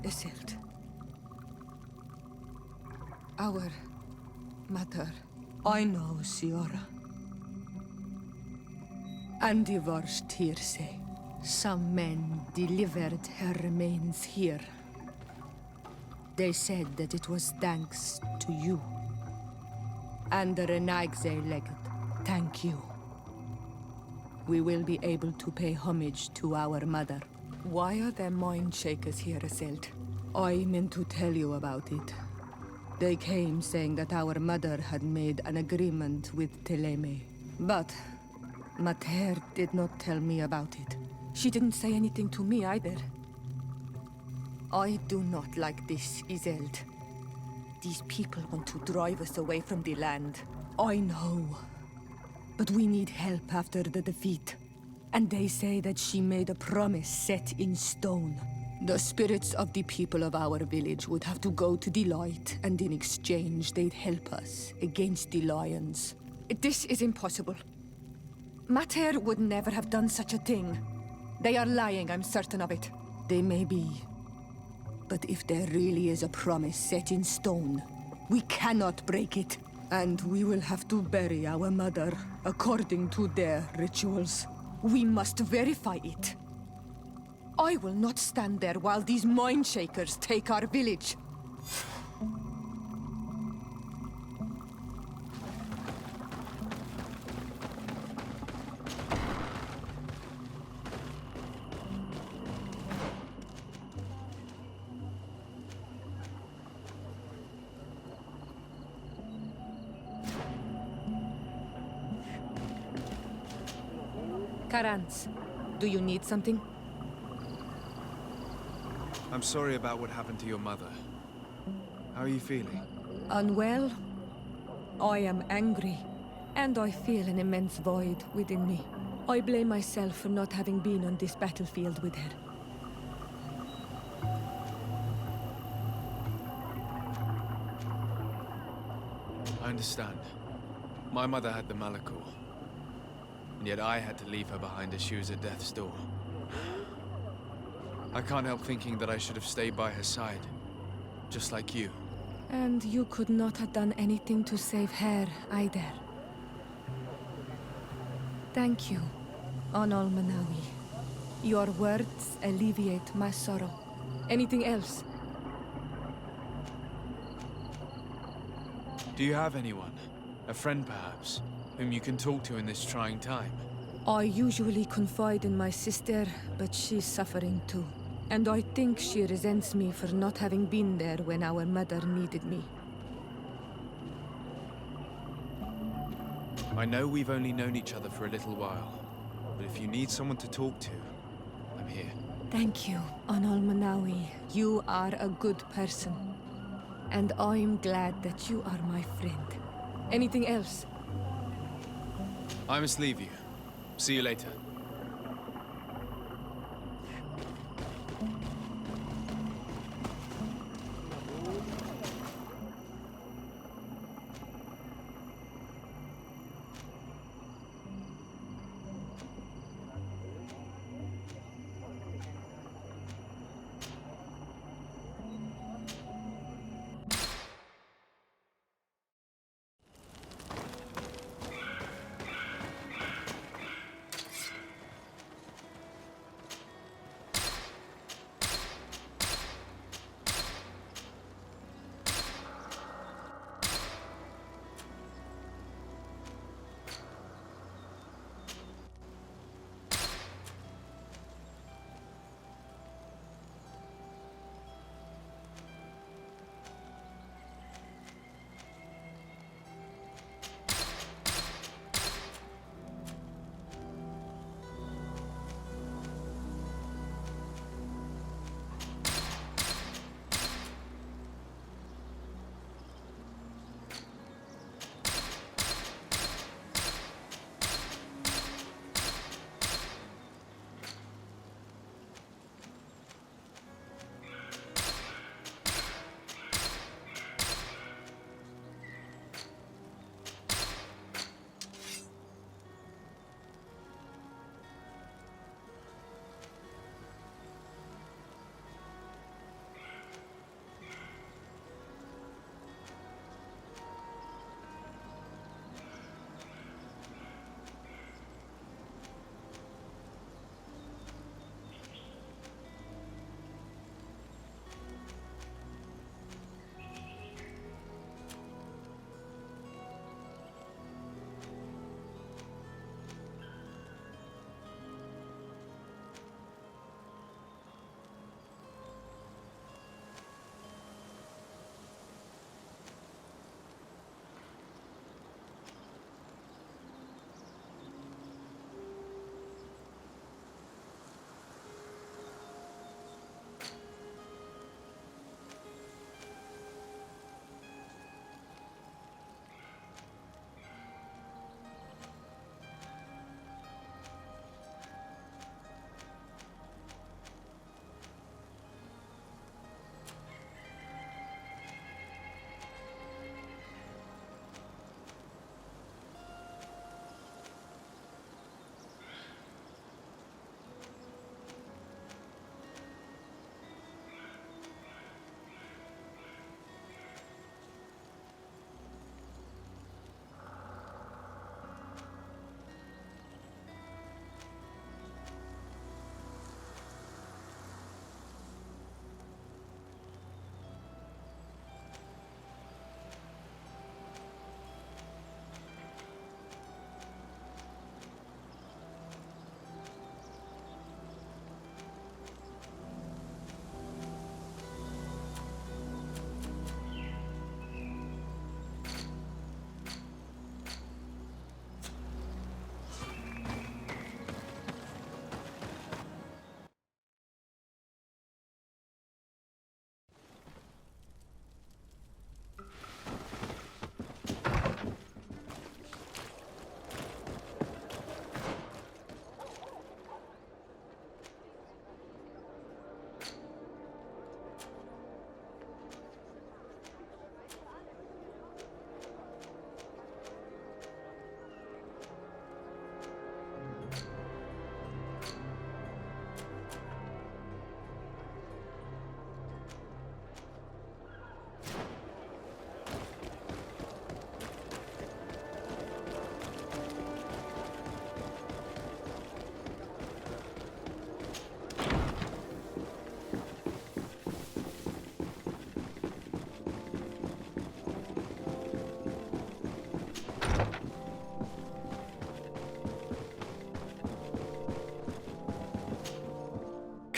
Isildt. Our mother. I know, Siora. And divorced hearsay. Some men delivered her remains here. They said that it was thanks to you. And the Renagze legate, thank you. We will be able to pay homage to our mother. Why are there mind shakers here, Isildt? I meant to tell you about it. They came saying that our mother had made an agreement with Teleme. But Mater did not tell me about it. She didn't say anything to me either. I do not like this, Isildt. These people want to drive us away from the land. I know. But we need help after the defeat. And they say that she made a promise set in stone. The spirits of the people of our village would have to go to the light, and in exchange they'd help us against the lions. This is impossible. Mater would never have done such a thing. They are lying, I'm certain of it. They may be. But if there really is a promise set in stone, we cannot break it. And we will have to bury our mother according to their rituals. We must verify it. I will not stand there while these mind shakers take our village. Karans, do you need something? I'm sorry about what happened to your mother. How are you feeling? Unwell? I am angry, and I feel an immense void within me. I blame myself for not having been on this battlefield with her. I understand. My mother had the Malachor. And yet I had to leave her behind as she was at death's door. I can't help thinking that I should have stayed by her side. Just like you. And you could not have done anything to save her, either. Thank you, Onol Manawi. Your words alleviate my sorrow. Anything else? Do you have anyone? A friend, perhaps? Whom you can talk to in this trying time? I usually confide in my sister, but she's suffering too. And I think she resents me for not having been there when our mother needed me. I know we've only known each other for a little while, but if you need someone to talk to, I'm here. Thank you, Onol Manawi. You are a good person. And I'm glad that you are my friend. Anything else? I must leave you. See you later.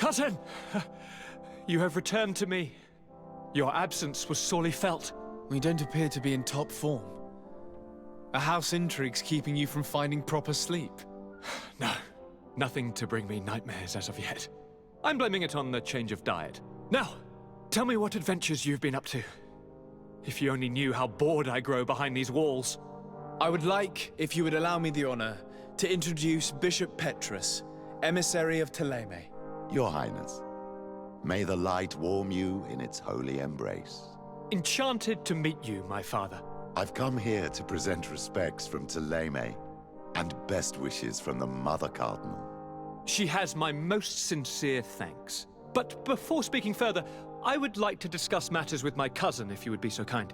Cousin! You have returned to me. Your absence was sorely felt. We don't appear to be in top form. Are house intrigues keeping you from finding proper sleep? No, nothing to bring me nightmares as of yet. I'm blaming it on the change of diet. Now, tell me what adventures you've been up to. If you only knew how bored I grow behind these walls. I would like, if you would allow me the honor, to introduce Bishop Petrus, emissary of Ptolemy. Your Highness, may the light warm you in its holy embrace. Enchanted to meet you, my father. I've come here to present respects from Ptolemy, and best wishes from the Mother Cardinal. She has my most sincere thanks. But before speaking further, I would like to discuss matters with my cousin, if you would be so kind.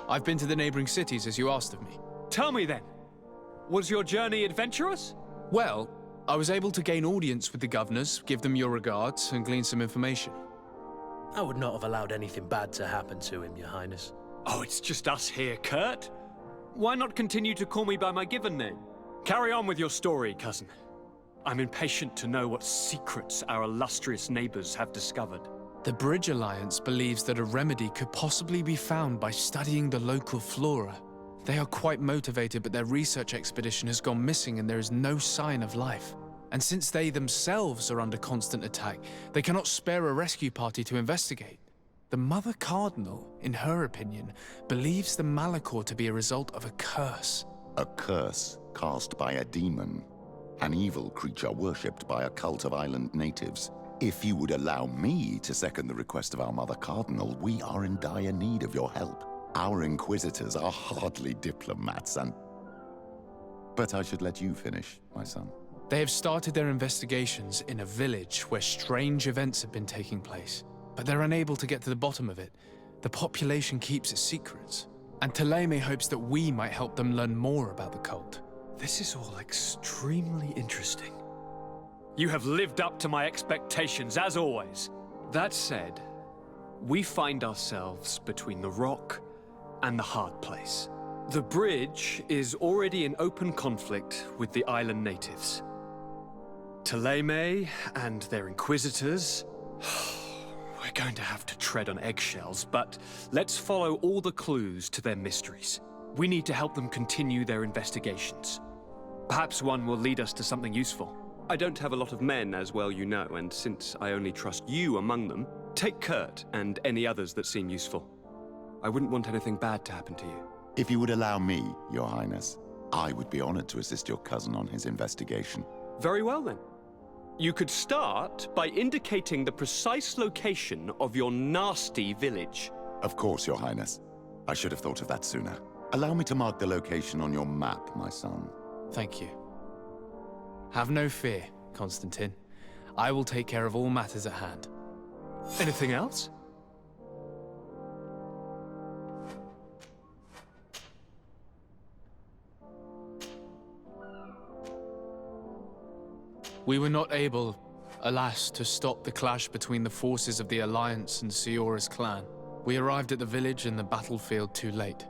I've been to the neighboring cities, as you asked of me. Tell me then, was your journey adventurous? Well, I was able to gain audience with the governors, give them your regards, and glean some information. I would not have allowed anything bad to happen to him, Your Highness. Oh, it's just us here, Kurt. Why not continue to call me by my given name? Carry on with your story, cousin. I'm impatient to know what secrets our illustrious neighbors have discovered. The Bridge Alliance believes that a remedy could possibly be found by studying the local flora. They are quite motivated, but their research expedition has gone missing and there is no sign of life. And since they themselves are under constant attack, they cannot spare a rescue party to investigate. The Mother Cardinal, in her opinion, believes the Malachor to be a result of a curse. A curse cast by a demon, an evil creature worshipped by a cult of island natives. If you would allow me to second the request of our Mother Cardinal, we are in dire need of your help. Our inquisitors are hardly diplomats But I should let you finish, my son. They have started their investigations in a village where strange events have been taking place, but they're unable to get to the bottom of it. The population keeps its secrets, and Ptolemy hopes that we might help them learn more about the cult. This is all extremely interesting. You have lived up to my expectations, as always. That said, we find ourselves between the rock and the hard place. The bridge is already in open conflict with the island natives. Ptolemy and their inquisitors... We're going to have to tread on eggshells, but let's follow all the clues to their mysteries. We need to help them continue their investigations. Perhaps one will lead us to something useful. I don't have a lot of men, as well you know, and since I only trust you among them, take Kurt and any others that seem useful. I wouldn't want anything bad to happen to you. If you would allow me, Your Highness, I would be honored to assist your cousin on his investigation. Very well, then. You could start by indicating the precise location of your nasty village. Of course, Your Highness. I should have thought of that sooner. Allow me to mark the location on your map, my son. Thank you. Have no fear, Constantine. I will take care of all matters at hand. Anything else? We were not able, alas, to stop the clash between the forces of the Alliance and Siora's clan. We arrived at the village and the battlefield too late.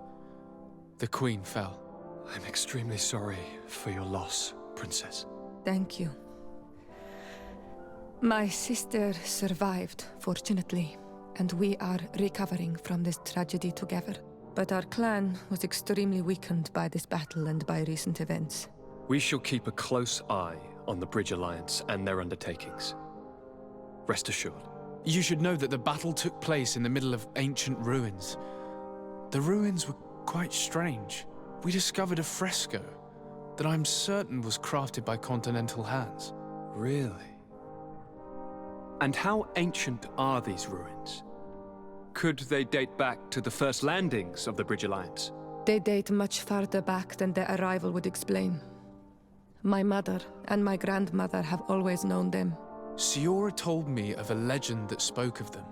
The Queen fell. I'm extremely sorry for your loss, Princess. Thank you. My sister survived, fortunately, and we are recovering from this tragedy together. But our clan was extremely weakened by this battle and by recent events. We shall keep a close eye on the Bridge Alliance and their undertakings. Rest assured. You should know that the battle took place in the middle of ancient ruins. The ruins were quite strange. We discovered a fresco that I'm certain was crafted by continental hands. Really? And how ancient are these ruins? Could they date back to the first landings of the Bridge Alliance? They date much farther back than their arrival would explain. My mother and my grandmother have always known them. Siora told me of a legend that spoke of them,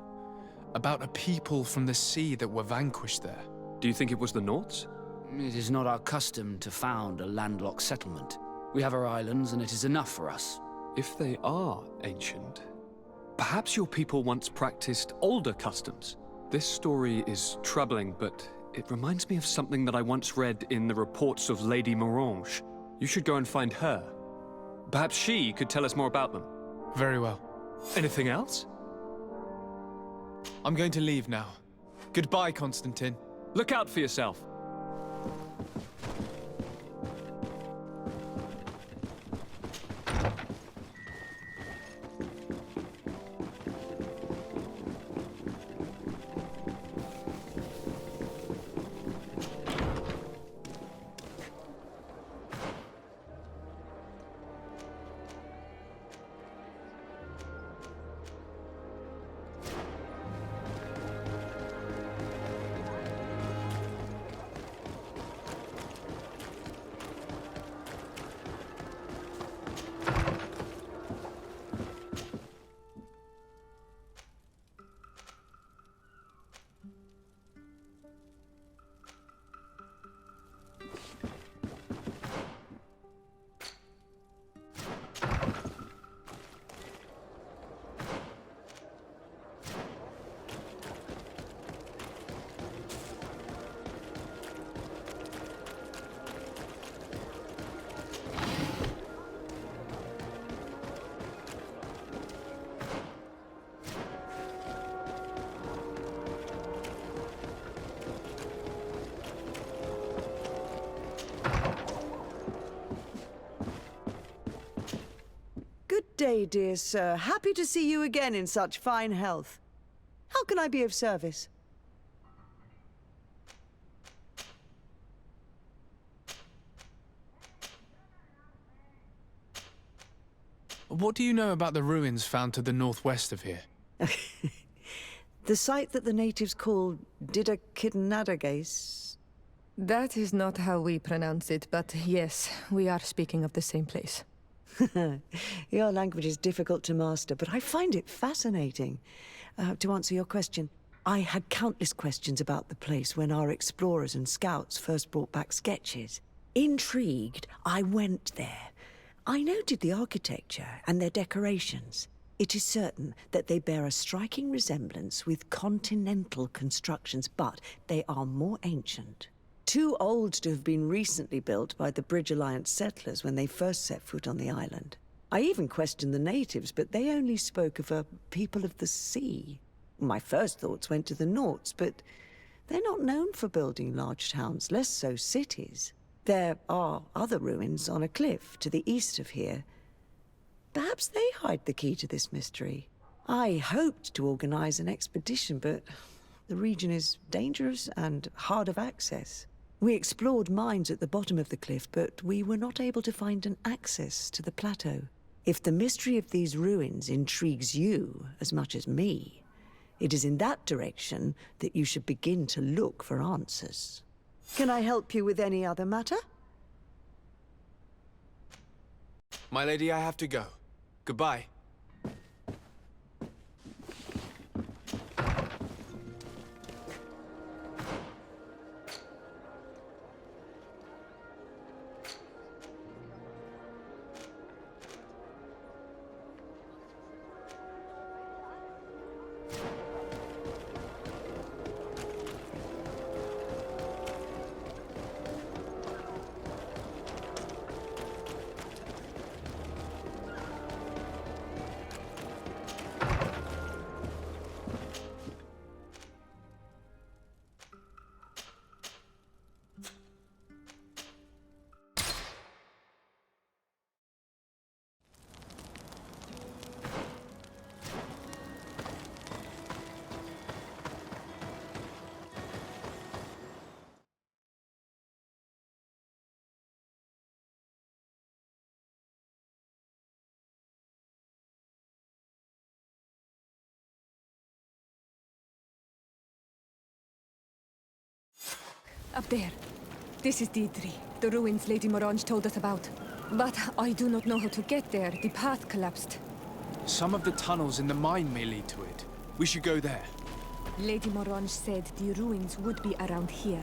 about a people from the sea that were vanquished there. Do you think it was the Nauts? It is not our custom to found a landlocked settlement. We have our islands, and it is enough for us. If they are ancient, perhaps your people once practiced older customs. This story is troubling, but It reminds me of something that I once read in the reports of Lady Morange. You should go and find her. Perhaps she could tell us more about them. Very well. Anything else? I'm going to leave now. Goodbye, Constantine. Look out for yourself. Good day, dear sir. Happy to see you again in such fine health. How can I be of service? What do you know about the ruins found to the northwest of here? The site that the natives call Didakidnadagase. That is not how we pronounce it, but yes, we are speaking of the same place. Your language is difficult to master, but I find it fascinating. To answer your question, I had countless questions about the place when our explorers and scouts first brought back sketches. Intrigued, I went there. I noted the architecture and their decorations. It is certain that they bear a striking resemblance with continental constructions, but they are more ancient. Too old to have been recently built by the Bridge Alliance settlers when they first set foot on the island. I even questioned the natives, but they only spoke of a people of the sea. My first thoughts went to the Nauts, but they're not known for building large towns, less so cities. There are other ruins on a cliff to the east of here. Perhaps they hide the key to this mystery. I hoped to organize an expedition, but the region is dangerous and hard of access. We explored mines at the bottom of the cliff, but we were not able to find an access to the plateau. If the mystery of these ruins intrigues you as much as me, it is in that direction that you should begin to look for answers. Can I help you with any other matter? My lady, I have to go. Goodbye. Up there. This is Deidre, the ruins Lady Morange told us about. But I do not know how to get there. The path collapsed. Some of the tunnels in the mine may lead to it. We should go there. Lady Morange said the ruins would be around here.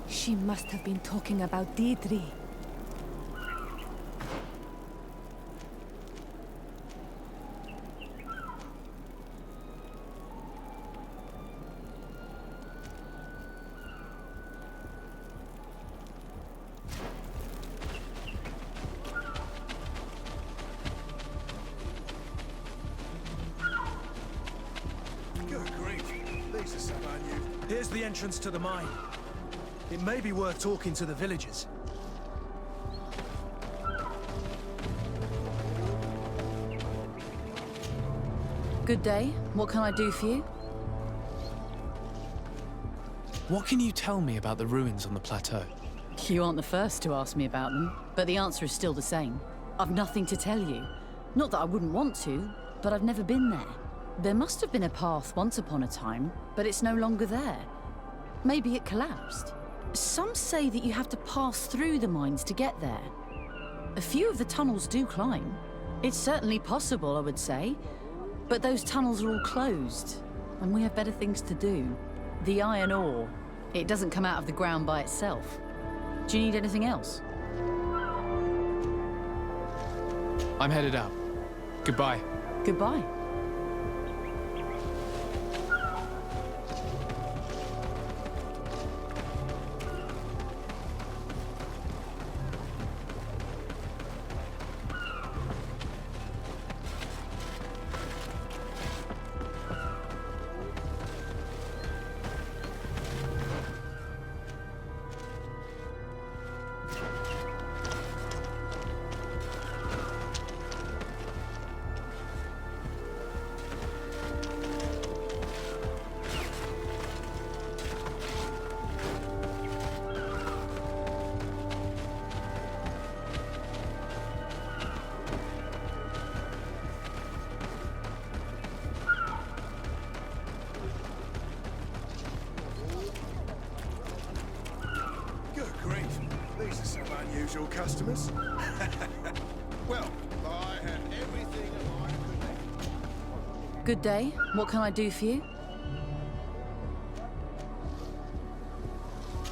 She must have been talking about Deidre. Here's the entrance to the mine. It may be worth talking to the villagers. Good day. What can I do for you? What can you tell me about the ruins on the plateau? You aren't the first to ask me about them, but the answer is still the same. I've nothing to tell you. Not that I wouldn't want to, but I've never been there. There must have been a path once upon a time, but it's no longer there. Maybe it collapsed. Some say that you have to pass through the mines to get there. A few of the tunnels do climb. It's certainly possible, I would say. But those tunnels are all closed, and we have better things to do. The iron ore, it doesn't come out of the ground by itself. Do you need anything else? I'm headed out. Goodbye. Goodbye. These are some unusual customers. Well, I have everything a miner could need. Good day. What can I do for you?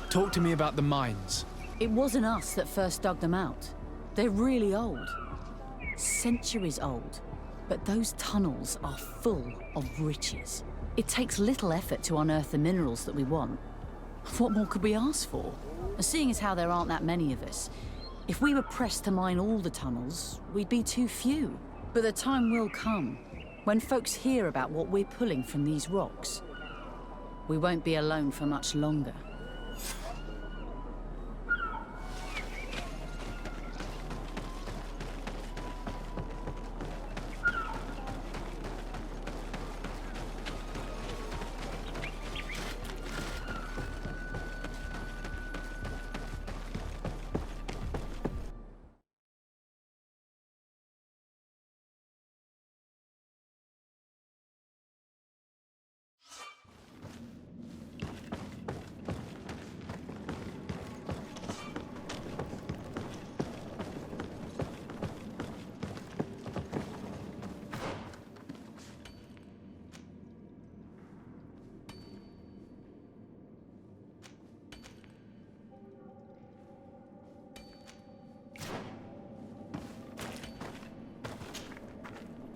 Talk to me about the mines. It wasn't us that first dug them out. They're really old. Centuries old. But those tunnels are full of riches. It takes little effort to unearth the minerals that we want. What more could we ask for? Seeing as how there aren't that many of us, if we were pressed to mine all the tunnels, we'd be too few. But the time will come, when folks hear about what we're pulling from these rocks. We won't be alone for much longer.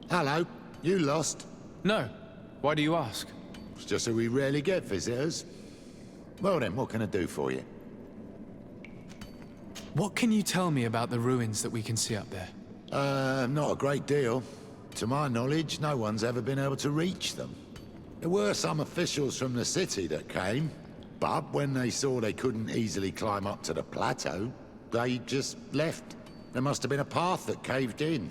Hello, you lost? No. Why do you ask? It's just that we rarely get visitors. Well then, what can I do for you? What can you tell me about the ruins that we can see up there? Not a great deal. To my knowledge, no one's ever been able to reach them. There were some officials from the city that came, but when they saw they couldn't easily climb up to the plateau, they just left. There must have been a path that caved in.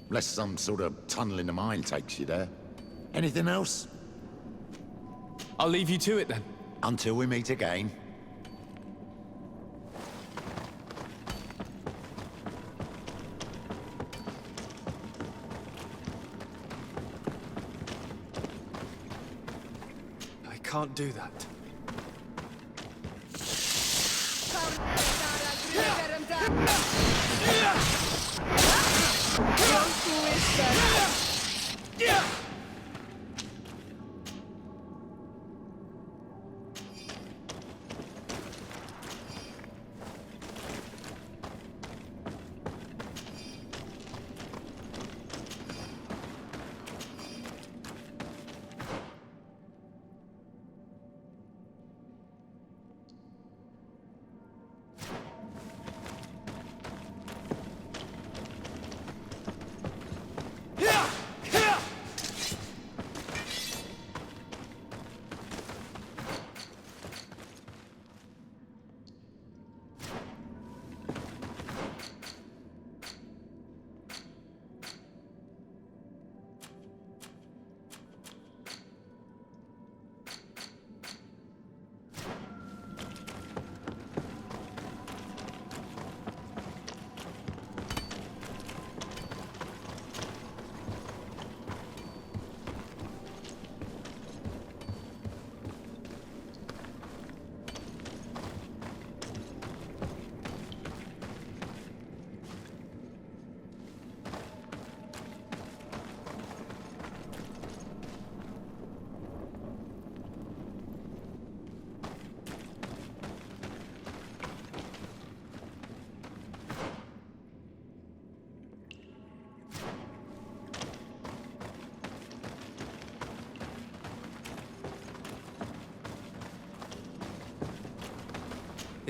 Unless some sort of tunnel in the mine takes you there. Anything else? I'll leave you to it then. Until we meet again. I can't do that.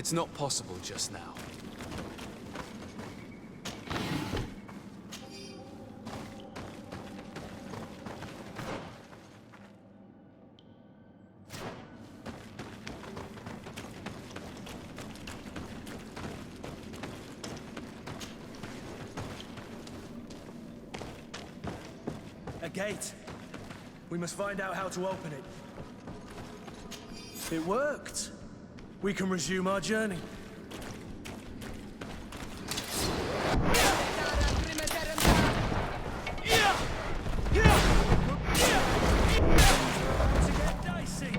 It's not possible just now. A gate. We must find out how to open it. It worked. We can resume our journey. To get dicey.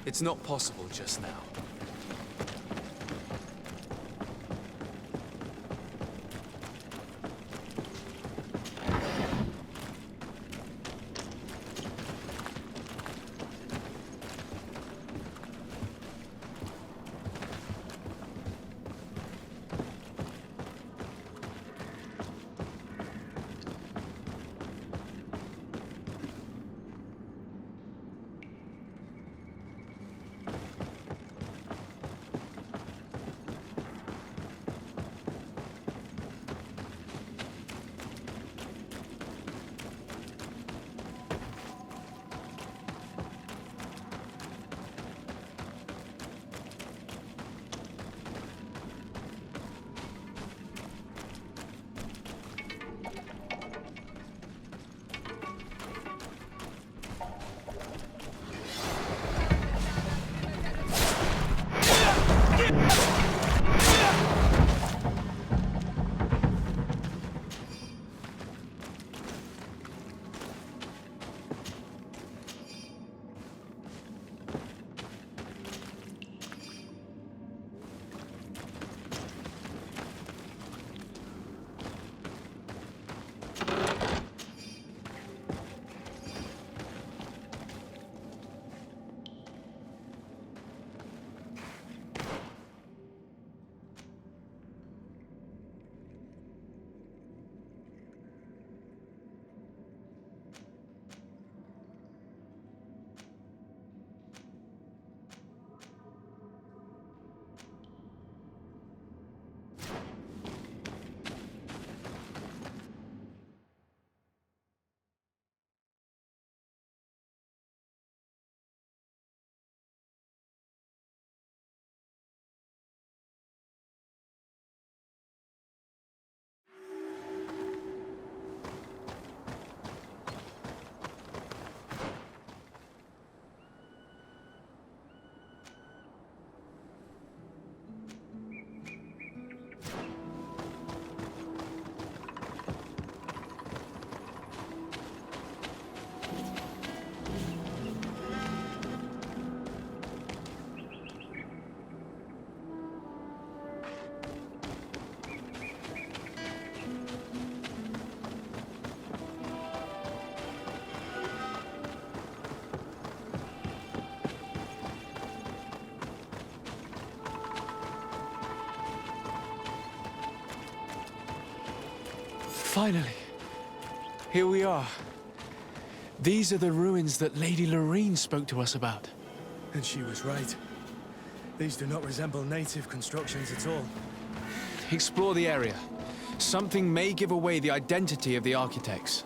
It's not possible just now. Finally. Here we are. These are the ruins that Lady Lorene spoke to us about. And she was right. These do not resemble native constructions at all. Explore the area. Something may give away the identity of the architects.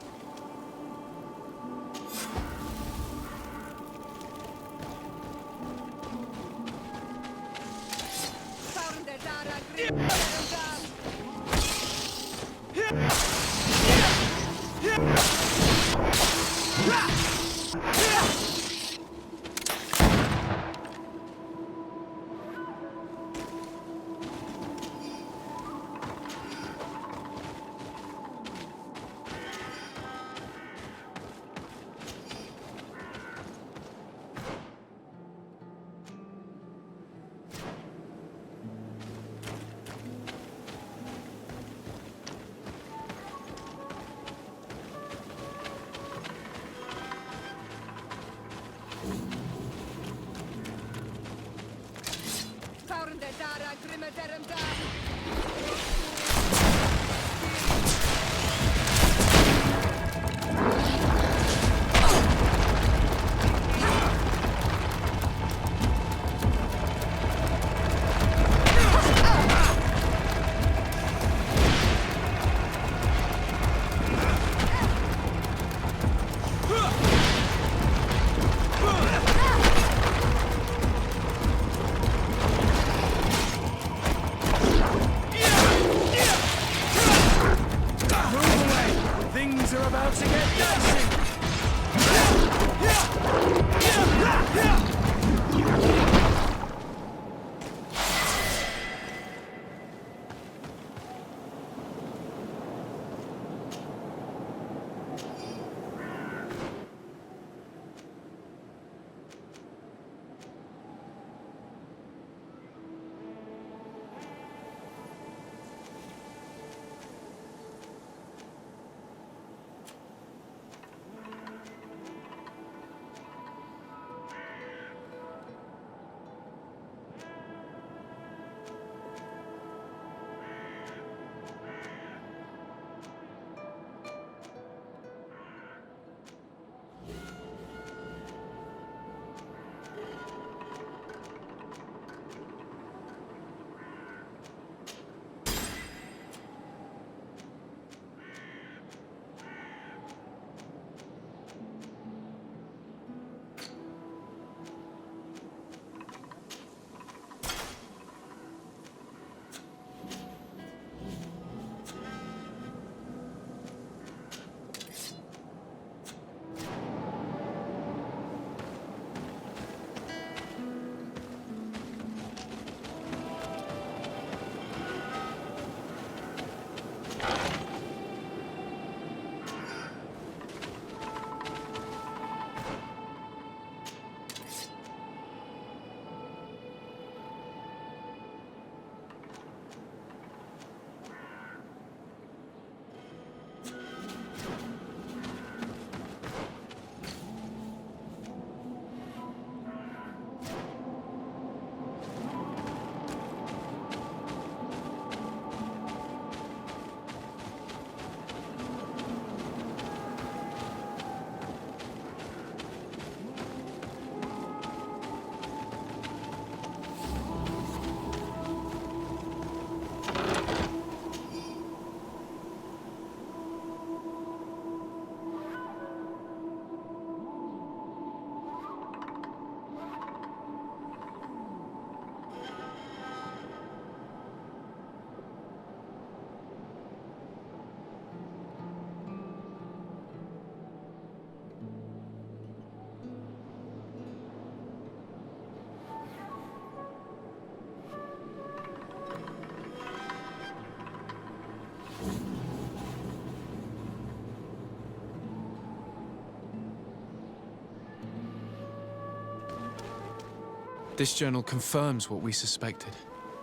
This journal confirms what we suspected.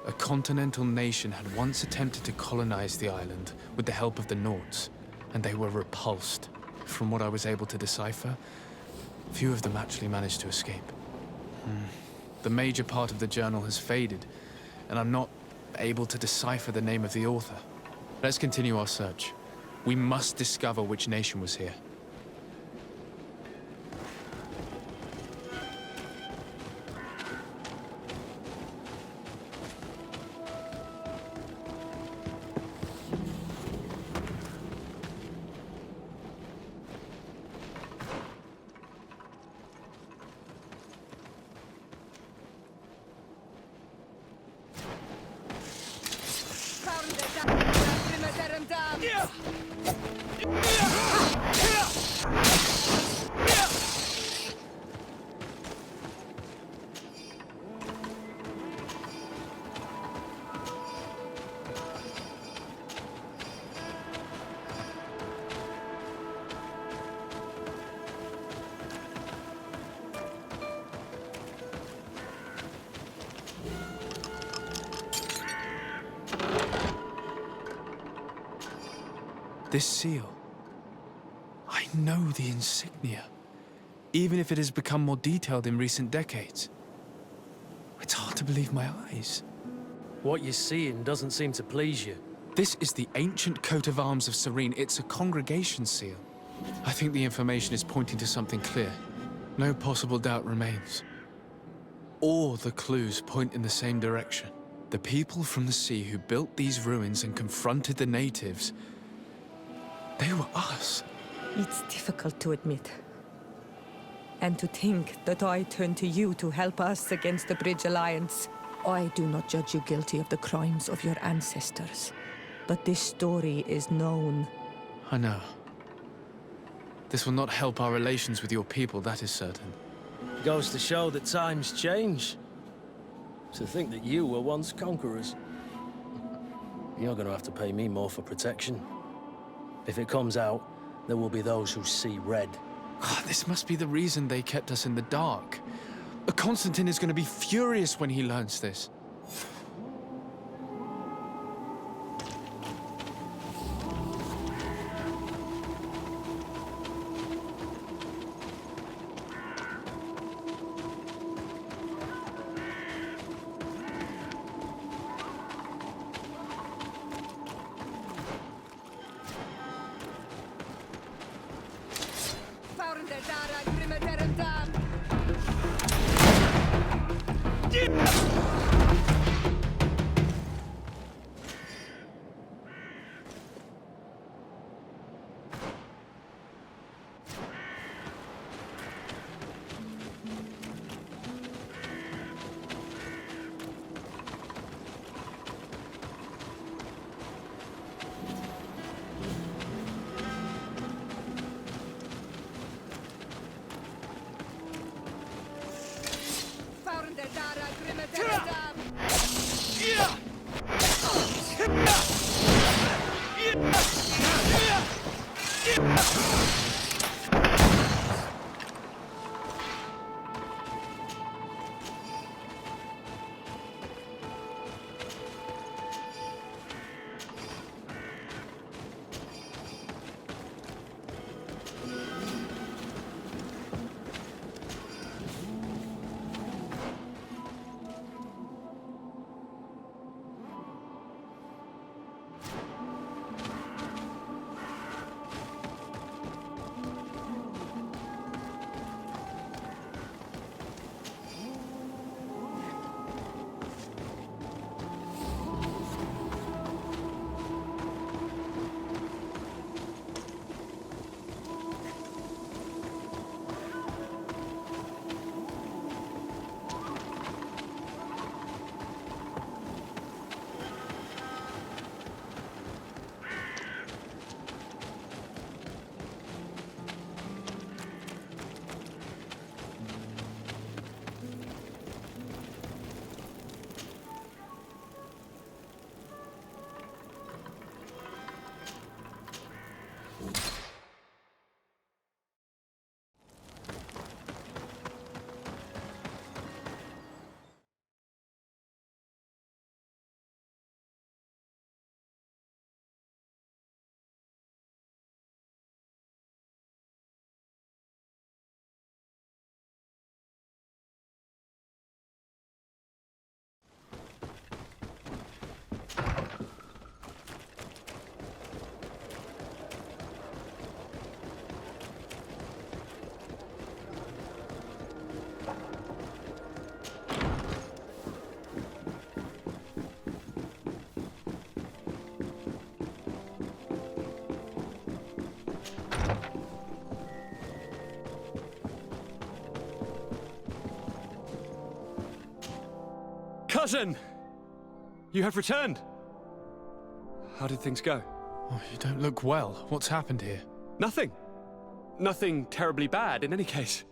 A continental nation had once attempted to colonize the island with the help of the Nords, and they were repulsed. From what I was able to decipher, few of them actually managed to escape. The major part of the journal has faded, and I'm not able to decipher the name of the author. Let's continue our search. We must discover which nation was here. This seal. I know the insignia, even if it has become more detailed in recent decades. It's hard to believe my eyes. What you're seeing doesn't seem to please you. This is the ancient coat of arms of Serene. It's a congregation seal. I think the information is pointing to something clear. No possible doubt remains. All the clues point in the same direction. The people from the sea who built these ruins and confronted the natives, they were us. It's difficult to admit. And to think that I turn to you to help us against the Bridge Alliance. I do not judge you guilty of the crimes of your ancestors. But this story is known. I know. This will not help our relations with your people, that is certain. Goes to show that times change. To think that you were once conquerors. You're gonna have to pay me more for protection. If it comes out, there will be those who see red. This must be the reason they kept us in the dark. Constantine is going to be furious when he learns this. Cousin! You have returned. How did things go? Oh, you don't look well. What's happened here? Nothing. Nothing terribly bad in any case.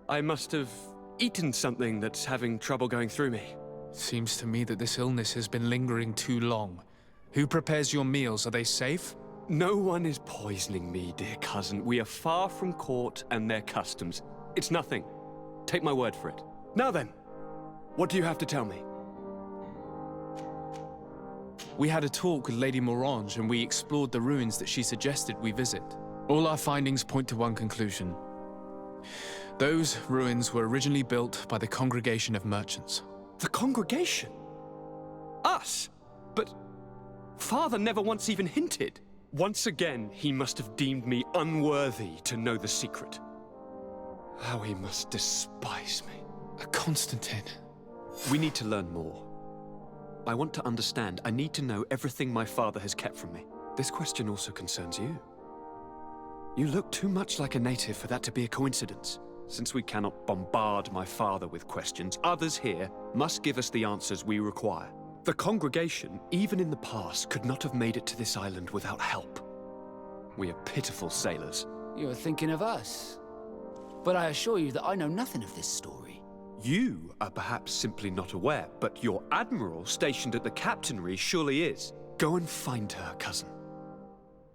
I must have eaten something that's having trouble going through me. Seems to me that this illness has been lingering too long. Who prepares your meals? Are they safe? No one is poisoning me, dear cousin. We are far from court and their customs. It's nothing. Take my word for it. Now then, what do you have to tell me? We had a talk with Lady Morange and we explored the ruins that she suggested we visit. All our findings point to one conclusion. Those ruins were originally built by the Congregation of Merchants. The Congregation? Us? But Father never once even hinted. Once again, he must have deemed me unworthy to know the secret. How he must despise me. Constantine. We need to learn more. I want to understand. I need to know everything my father has kept from me. This question also concerns you. You look too much like a native for that to be a coincidence. Since we cannot bombard my father with questions, others here must give us the answers we require. The congregation, even in the past, could not have made it to this island without help. We are pitiful sailors. You're thinking of us. But I assure you that I know nothing of this story. You are perhaps simply not aware, but your admiral stationed at the captainry surely is. Go and find her, cousin.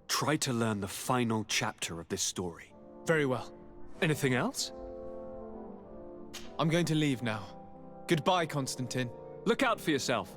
Try to learn the final chapter of this story. Very well. Anything else? I'm going to leave now. Goodbye, Constantine. Look out for yourself.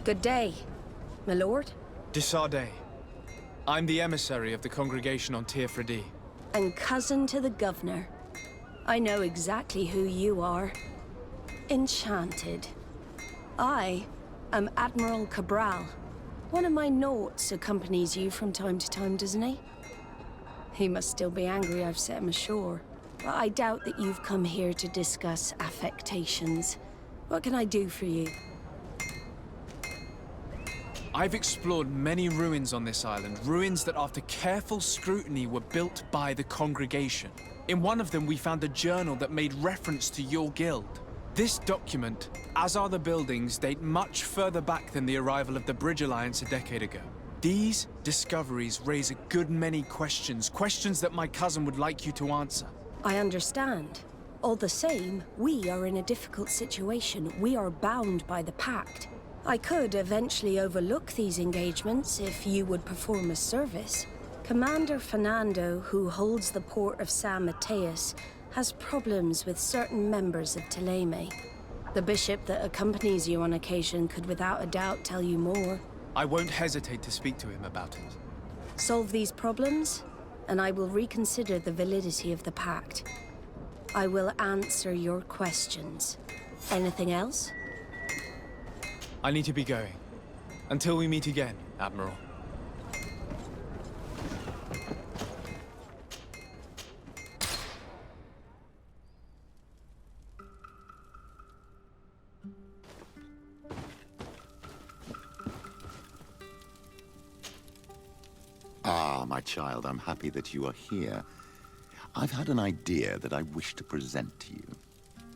Good day, my lord. Desardet. I'm the emissary of the congregation on Tirfredi. And cousin to the governor. I know exactly who you are. Enchanted. I am Admiral Cabral. One of my naughts accompanies you from time to time, doesn't he? He must still be angry I've set him ashore. But I doubt that you've come here to discuss affectations. What can I do for you? I've explored many ruins on this island, ruins that after careful scrutiny were built by the congregation. In one of them we found a journal that made reference to your guild. This document, as are the buildings, date much further back than the arrival of the Bridge Alliance a decade ago. These discoveries raise a good many questions, questions that my cousin would like you to answer. I understand. All the same, we are in a difficult situation. We are bound by the Pact. I could eventually overlook these engagements if you would perform a service. Commander Fernando, who holds the port of San Mateus, has problems with certain members of Teleme. The bishop that accompanies you on occasion could without a doubt tell you more. I won't hesitate to speak to him about it. Solve these problems, and I will reconsider the validity of the Pact. I will answer your questions. Anything else? I need to be going. Until we meet again, Admiral. Ah, my child, I'm happy that you are here. I've had an idea that I wish to present to you.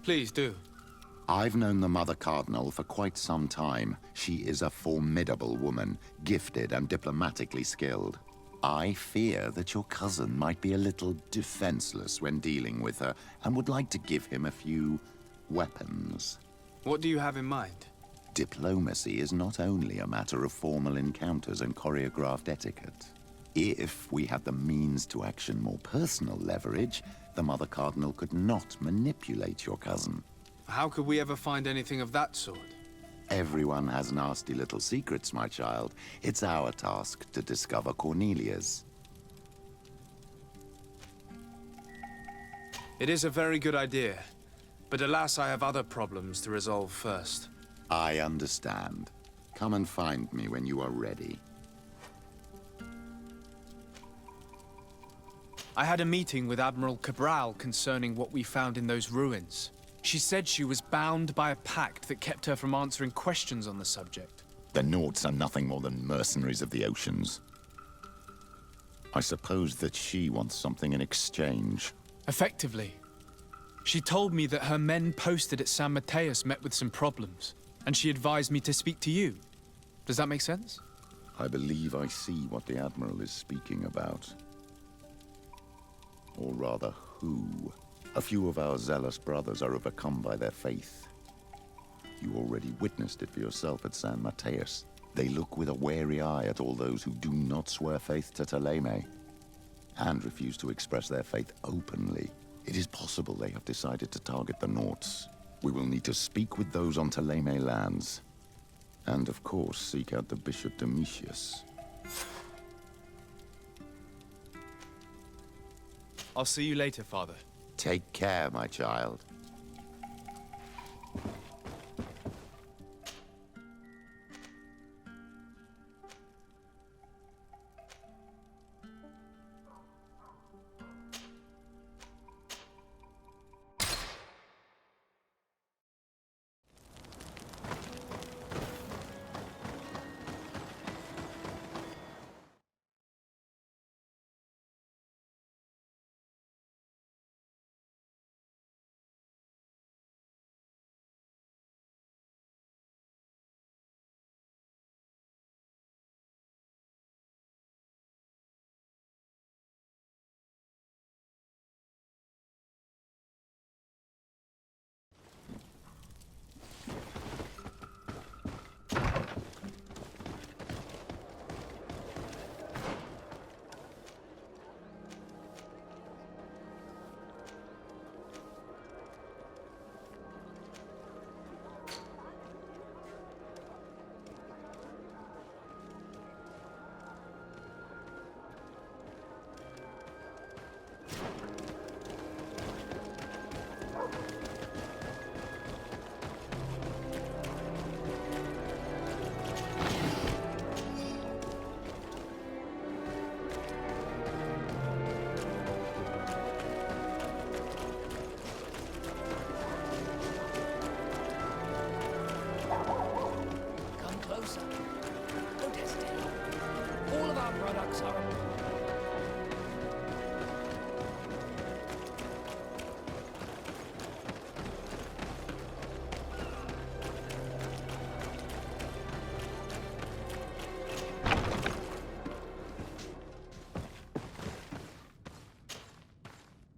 Please do. I've known the Mother Cardinal for quite some time. She is a formidable woman, gifted and diplomatically skilled. I fear that your cousin might be a little defenseless when dealing with her, and would like to give him a few weapons. What do you have in mind? Diplomacy is not only a matter of formal encounters and choreographed etiquette. If we had the means to action more personal leverage, the Mother Cardinal could not manipulate your cousin. How could we ever find anything of that sort? Everyone has nasty little secrets, my child. It's our task to discover Cornelia's. It is a very good idea, but alas, I have other problems to resolve first. I understand. Come and find me when you are ready. I had a meeting with Admiral Cabral concerning what we found in those ruins. She said she was bound by a pact that kept her from answering questions on the subject. The Nauts are nothing more than mercenaries of the oceans. I suppose that she wants something in exchange. Effectively. She told me that her men posted at San Mateus met with some problems, and she advised me to speak to you. Does that make sense? I believe I see what the Admiral is speaking about. Or rather, who. A few of our zealous brothers are overcome by their faith. You already witnessed it for yourself at San Mateus. They look with a wary eye at all those who do not swear faith to Thélème, and refuse to express their faith openly. It is possible they have decided to target the Nauts. We will need to speak with those on Thélème lands. And of course, seek out the Bishop Domitius. I'll see you later, Father. Take care, my child.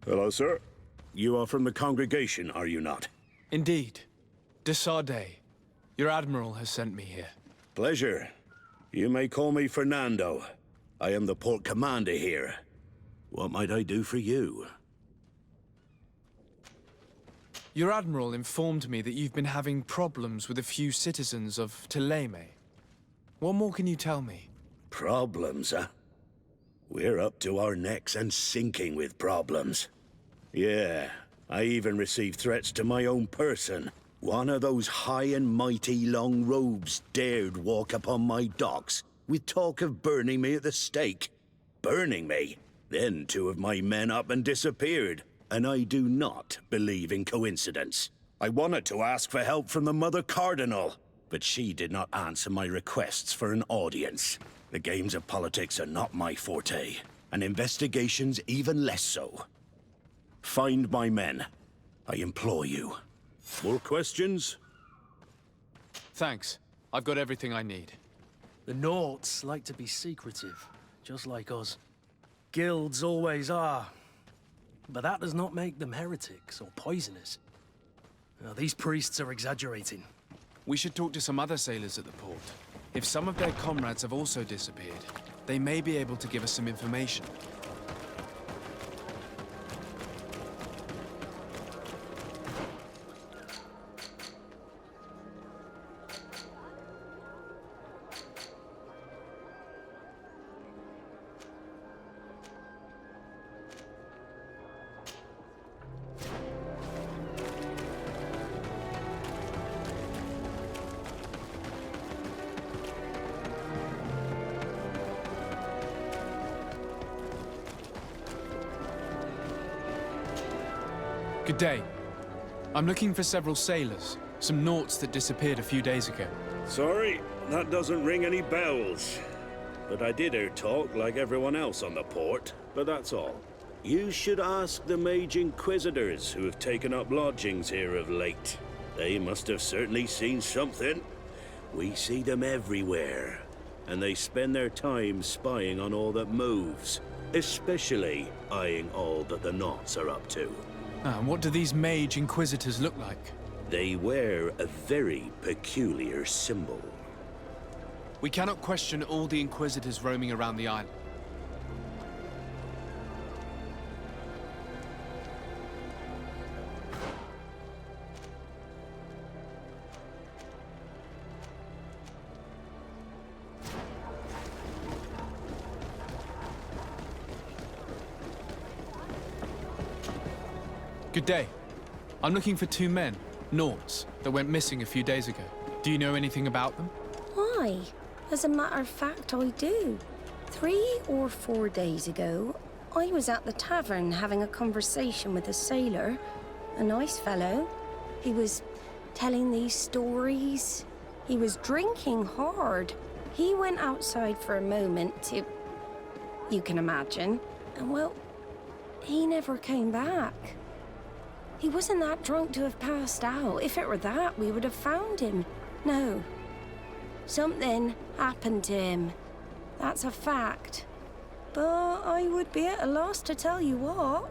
Hello, sir. You are from the congregation, are you not? Indeed. De Sardet. Your Admiral has sent me here. Pleasure. You may call me Fernando. I am the port commander here. What might I do for you? Your Admiral informed me that you've been having problems with a few citizens of Thélème. What more can you tell me? Problems, huh? We're up to our necks and sinking with problems. Yeah, I even received threats to my own person. One of those high and mighty long robes dared walk upon my docks with talk of burning me at the stake. Burning me? Then two of my men up and disappeared, and I do not believe in coincidence. I wanted to ask for help from the Mother Cardinal, but she did not answer my requests for an audience. The games of politics are not my forte, and investigations even less so. Find my men. I implore you. More questions? Thanks. I've got everything I need. The Nauts like to be secretive, just like us. Guilds always are. But that does not make them heretics or poisoners. Now, these priests are exaggerating. We should talk to some other sailors at the port. If some of their comrades have also disappeared, they may be able to give us some information. Good day. I'm looking for several sailors, some naughts that disappeared a few days ago. Sorry, that doesn't ring any bells. But I did hear talk like everyone else on the port, but that's all. You should ask the Mage Inquisitors who have taken up lodgings here of late. They must have certainly seen something. We see them everywhere, and they spend their time spying on all that moves, especially eyeing all that the Naughts are up to. And what do these Mage Inquisitors look like? They wear a very peculiar symbol. We cannot question all the Inquisitors roaming around the island. Good day. I'm looking for two men, Naughts, that went missing a few days ago. Do you know anything about them? Why? As a matter of fact, I do. 3 or 4 days ago, I was at the tavern having a conversation with a sailor. A nice fellow. He was telling these stories. He was drinking hard. He went outside for a moment to... you can imagine. And well, he never came back. He wasn't that drunk to have passed out. If it were that, we would have found him. No. Something happened to him. That's a fact. But I would be at a loss to tell you what.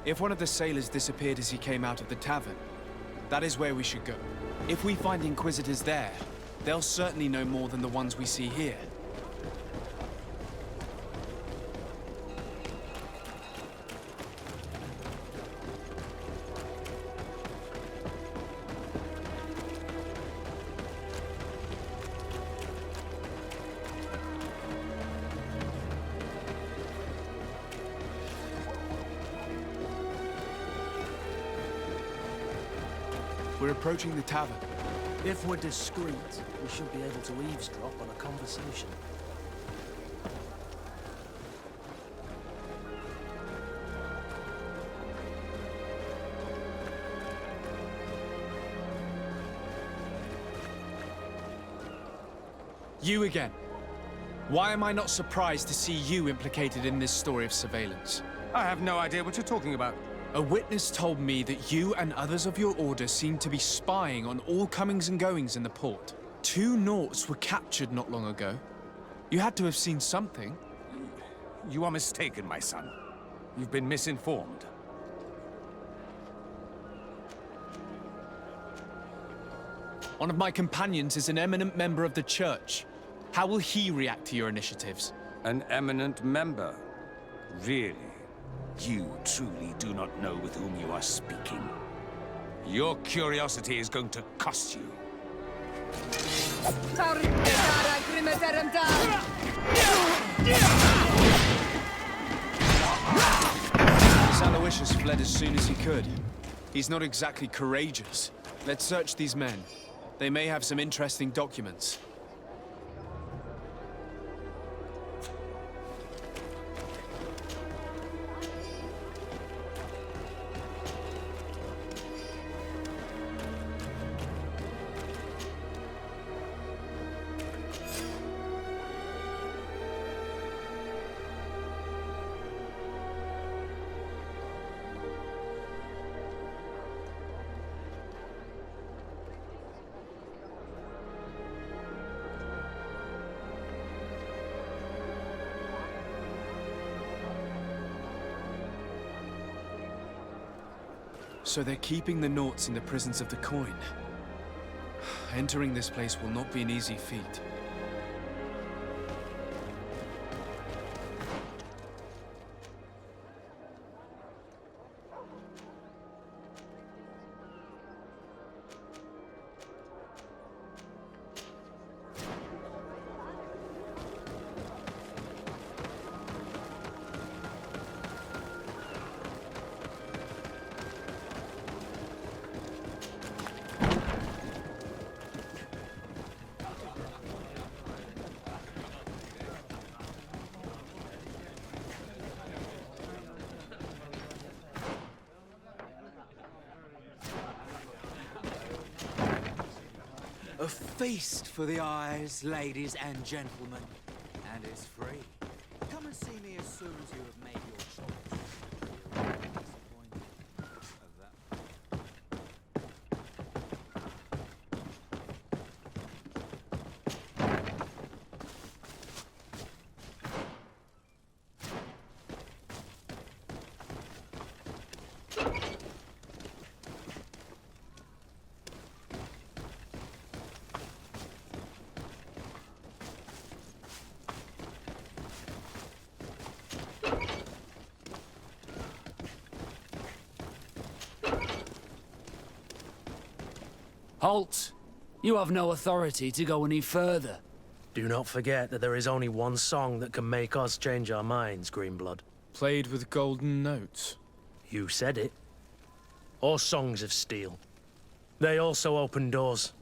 If one of the sailors disappeared as he came out of the tavern, that is where we should go. If we find Inquisitors there, they'll certainly know more than the ones we see here. We're approaching the tavern. If we're discreet, we should be able to eavesdrop on a conversation. You again. Why am I not surprised to see you implicated in this story of surveillance? I have no idea what you're talking about. A witness told me that you and others of your order seem to be spying on all comings and goings in the port. 2 Naughts were captured not long ago. You had to have seen something. You are mistaken, my son. You've been misinformed. One of my companions is an eminent member of the Church. How will he react to your initiatives? An eminent member? Really? You truly do not know with whom you are speaking. Your curiosity is going to cost you. This Aloysius fled as soon as he could. He's not exactly courageous. Let's search these men. They may have some interesting documents. So they're keeping the Naughts in the prisons of the coin. Entering this place will not be an easy feat. A feast for the eyes, ladies and gentlemen. And it's free. Come and see me as soon as you have made your choice. You'll be disappointed of that. Halt! You have no authority to go any further. Do not forget that there is only one song that can make us change our minds, Greenblood. Played with golden notes. You said it. Or songs of steel. They also open doors.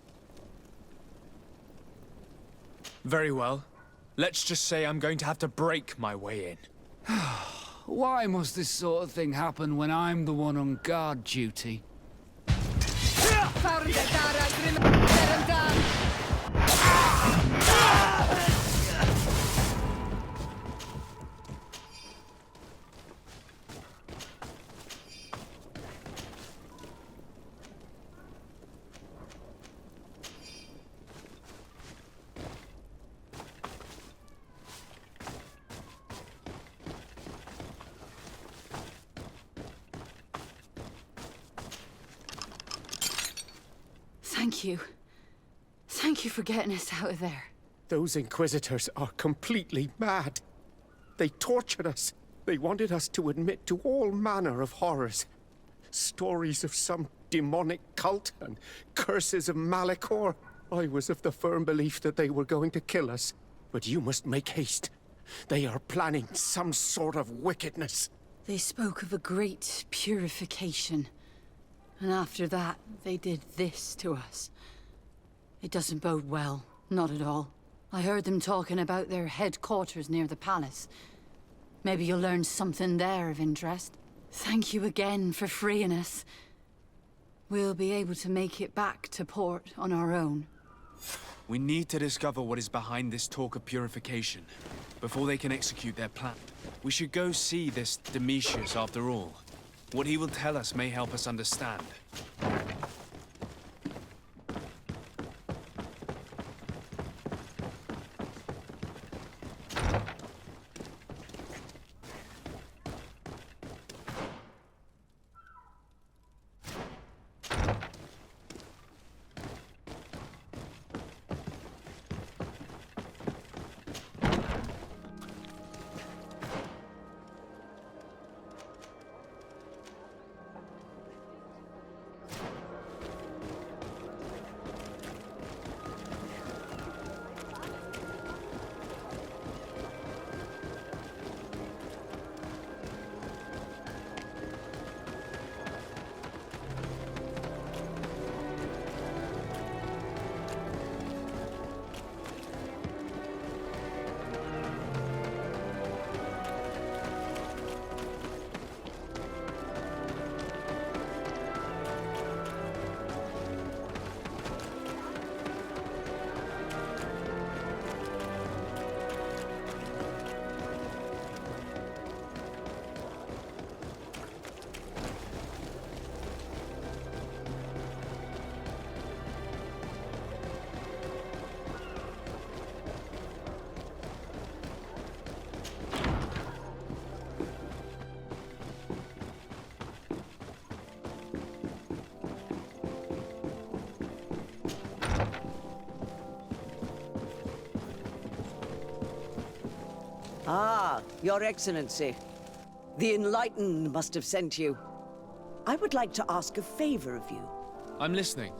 Very well. Let's just say I'm going to have to break my way in. Why must this sort of thing happen when I'm the one on guard duty? Thank you. Thank you for getting us out of there. Those Inquisitors are completely mad. They tortured us. They wanted us to admit to all manner of horrors. Stories of some demonic cult and curses of Malachor. I was of the firm belief that they were going to kill us. But you must make haste. They are planning some sort of wickedness. They spoke of a great purification. And after that, they did this to us. It doesn't bode well. Not at all. I heard them talking about their headquarters near the palace. Maybe you'll learn something there of interest. Thank you again for freeing us. We'll be able to make it back to port on our own. We need to discover what is behind this talk of purification, before they can execute their plan. We should go see this Domitius after all. What he will tell us may help us understand. Ah, Your Excellency. The Enlightened must have sent you. I would like to ask a favor of you. I'm listening.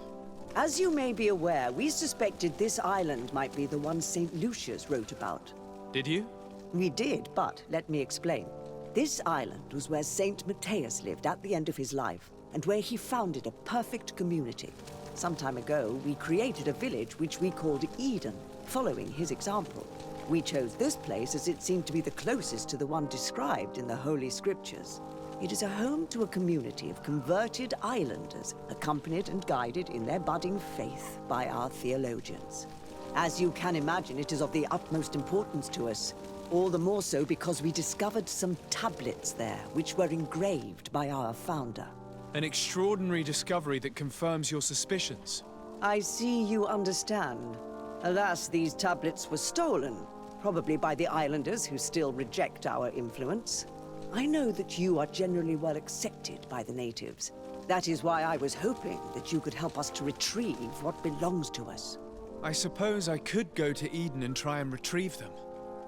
As you may be aware, we suspected this island might be the one St. Lucius wrote about. Did you? We did, but let me explain. This island was where St. Matthias lived at the end of his life, and where he founded a perfect community. Some time ago, we created a village which we called Eden, following his example. We chose this place as it seemed to be the closest to the one described in the Holy Scriptures. It is a home to a community of converted islanders, accompanied and guided in their budding faith by our theologians. As you can imagine, it is of the utmost importance to us. All the more so because we discovered some tablets there, which were engraved by our founder. An extraordinary discovery that confirms your suspicions. I see you understand. Alas, these tablets were stolen, probably by the islanders who still reject our influence. I know that you are generally well accepted by the natives. That is why I was hoping that you could help us to retrieve what belongs to us. I suppose I could go to Eden and try and retrieve them.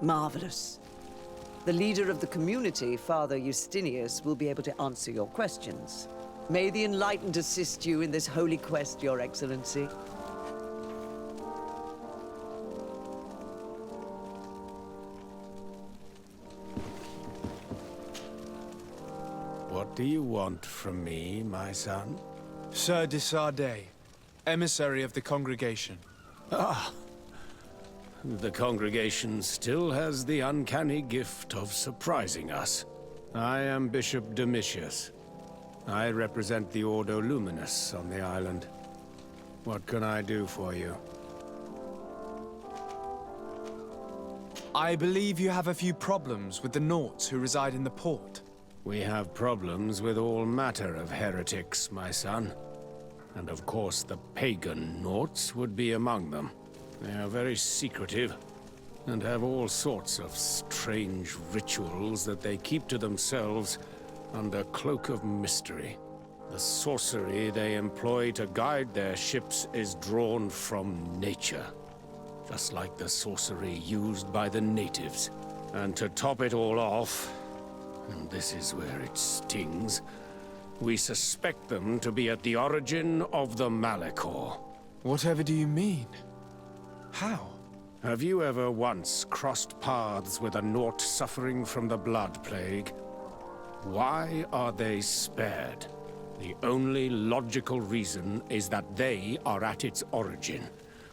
Marvelous. The leader of the community, Father Justinius, will be able to answer your questions. May the Enlightened assist you in this holy quest, Your Excellency. What do you want from me, my son? Sir de Sardet, emissary of the congregation. Ah, the congregation still has the uncanny gift of surprising us. I am Bishop Domitius. I represent the Ordo Luminous on the island. What can I do for you? I believe you have a few problems with the Nauts who reside in the port. We have problems with all matter of heretics, my son. And of course the pagan Nauts would be among them. They are very secretive, and have all sorts of strange rituals that they keep to themselves under cloak of mystery. The sorcery they employ to guide their ships is drawn from nature, just like the sorcery used by the natives. And to top it all off, and this is where it stings, we suspect them to be at the origin of the Malachor. Whatever do you mean? How? Have you ever once crossed paths with a Naut suffering from the Blood Plague? Why are they spared? The only logical reason is that they are at its origin,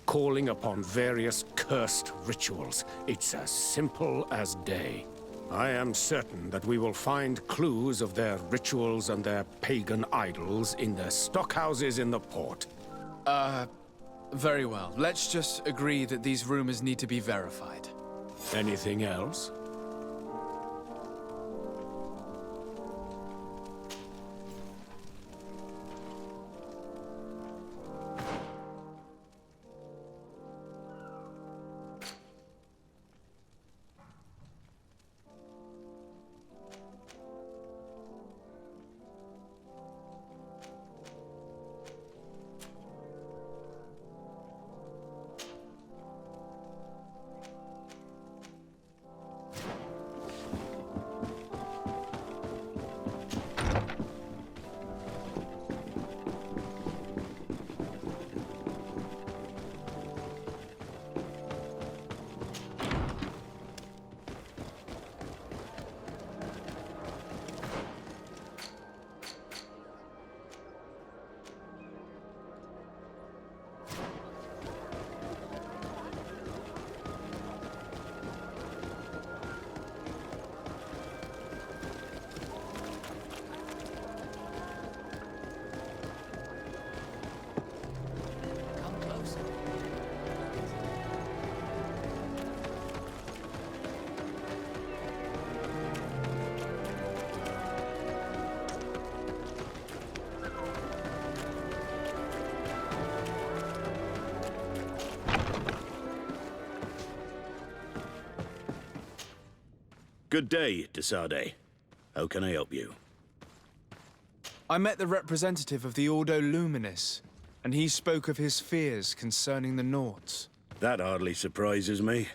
calling upon various cursed rituals. It's as simple as day. I am certain that we will find clues of their rituals and their pagan idols in their stockhouses in the port. Very well. Let's just agree that these rumors need to be verified. Anything else? Good day, de Sardet. How can I help you? I met the representative of the Ordo Luminis, and he spoke of his fears concerning the Nauts. That hardly surprises me.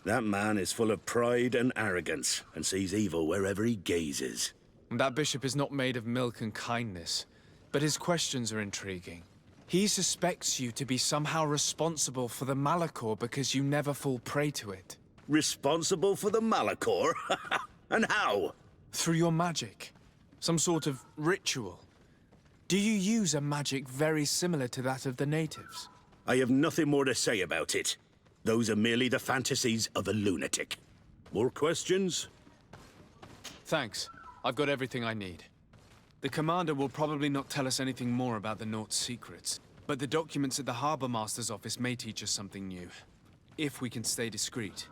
That man is full of pride and arrogance, and sees evil wherever he gazes. That bishop is not made of milk and kindness, but his questions are intriguing. He suspects you to be somehow responsible for the Malachor because you never fall prey to it. Responsible for the Malachor? And how? Through your magic. Some sort of ritual. Do you use a magic very similar to that of the natives? I have nothing more to say about it. Those are merely the fantasies of a lunatic. More questions? Thanks. I've got everything I need. The commander will probably not tell us anything more about the Naught's secrets, but the documents at the Harbor Master's office may teach us something new. If we can stay discreet.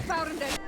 Found it!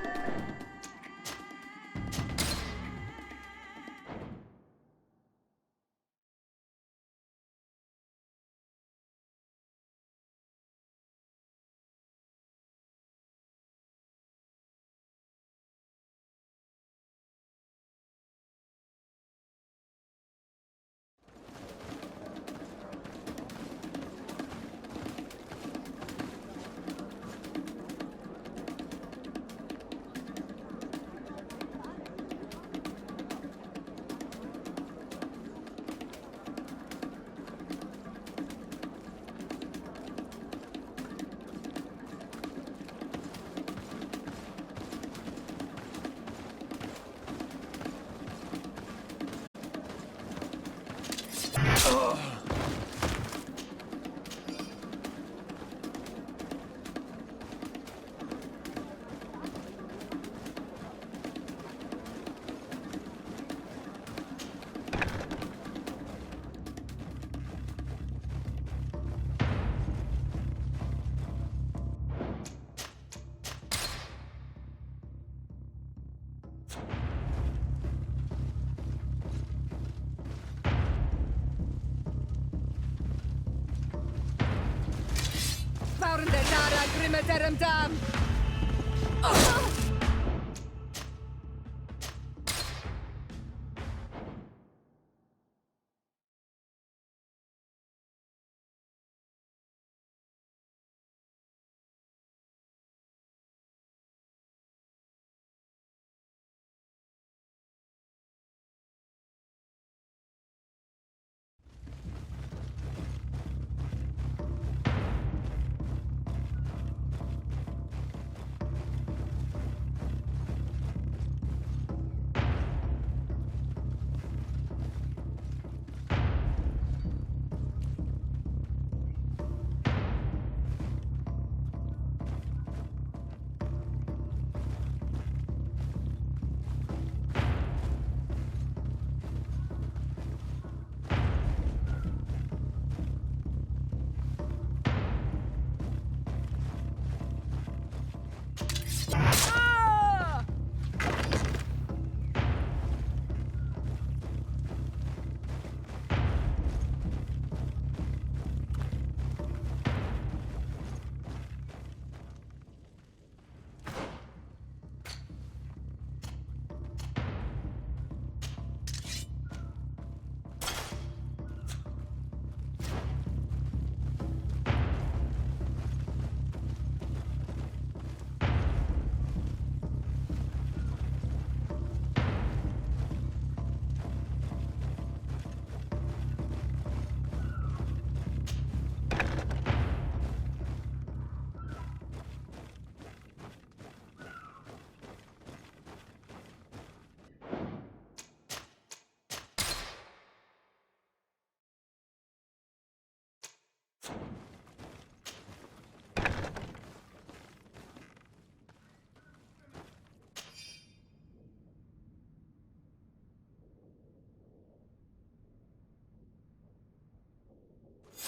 Found it, Dara, Grimeterum Dam!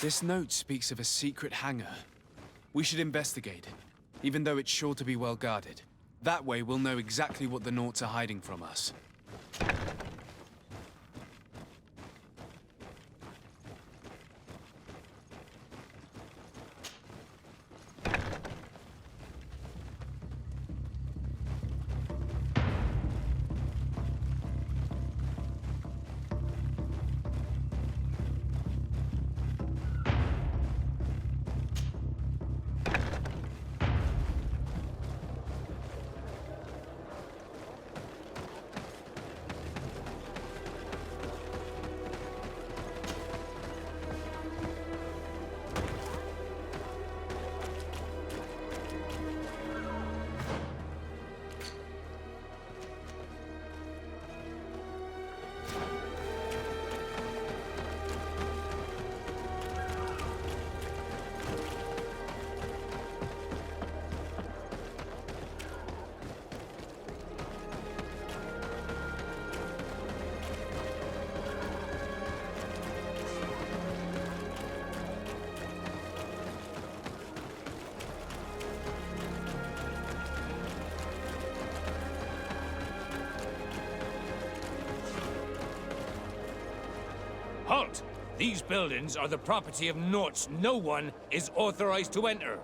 This note speaks of a secret hangar. We should investigate, even though it's sure to be well guarded. That way, we'll know exactly what the Naughts are hiding from us. Halt! These buildings are the property of Naughts. No one is authorized to enter.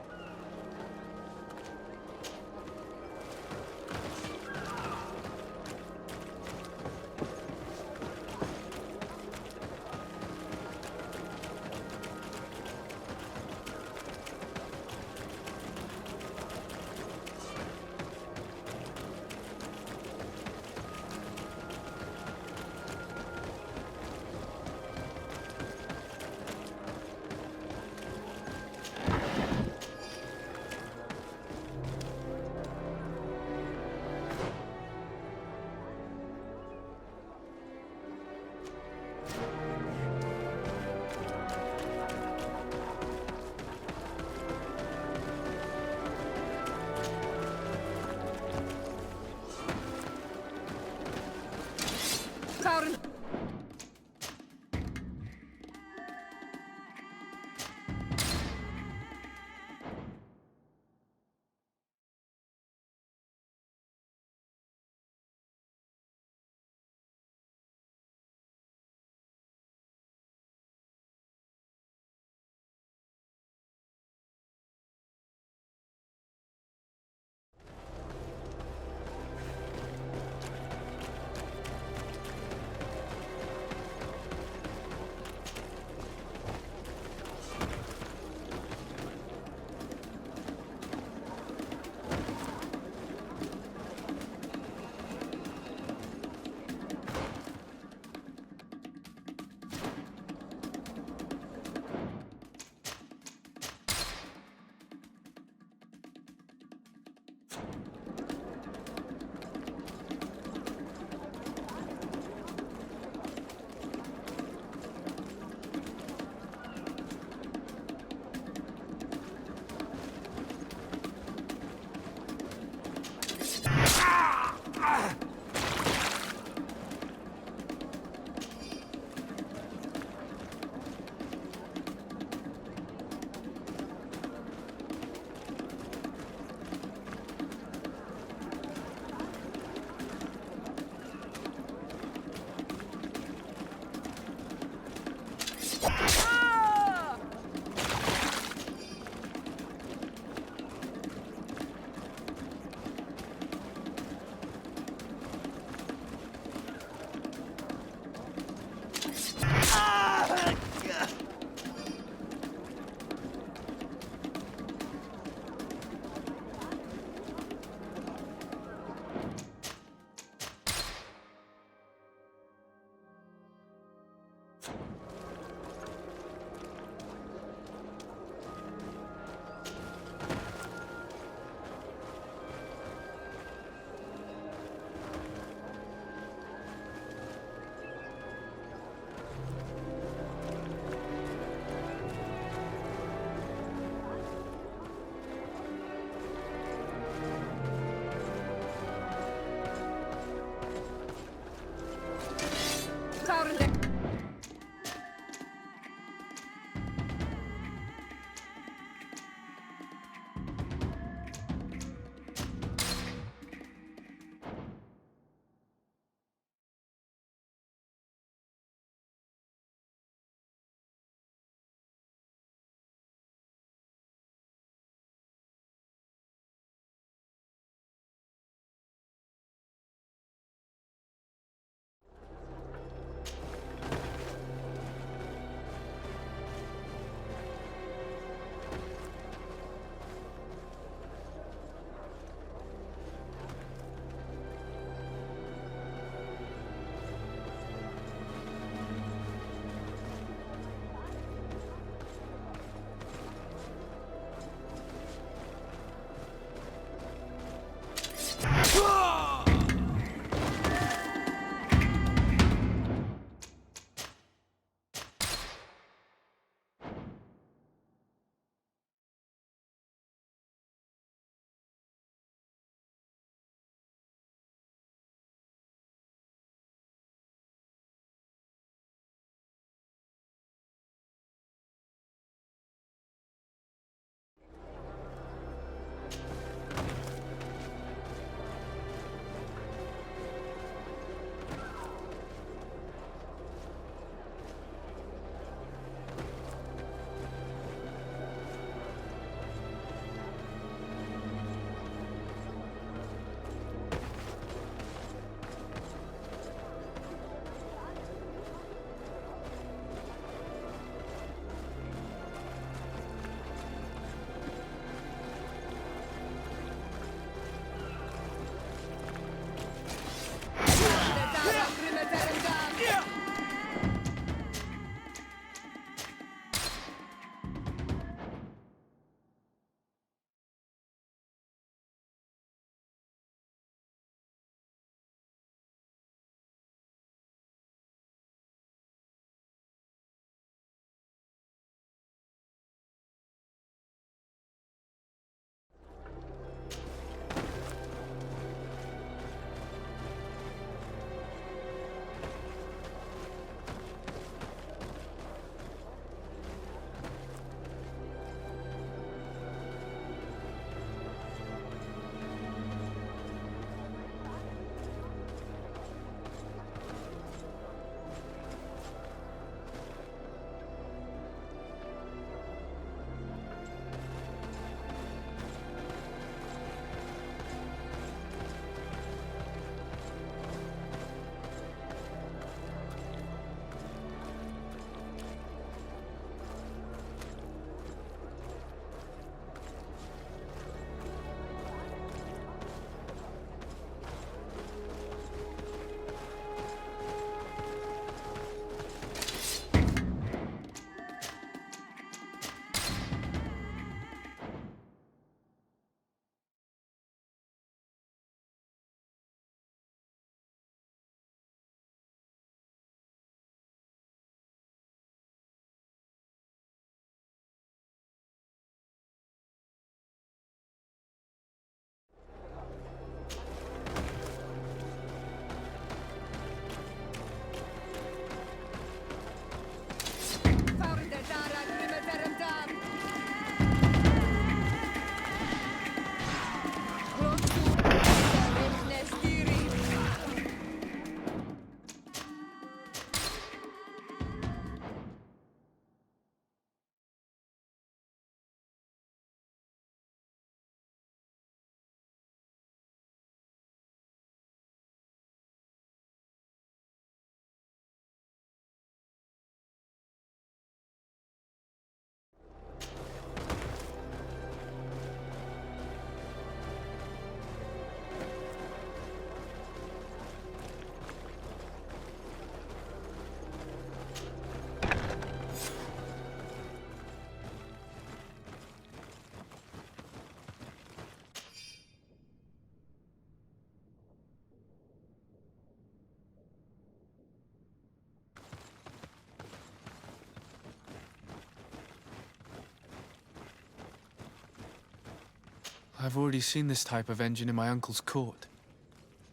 I've already seen this type of engine in my uncle's court.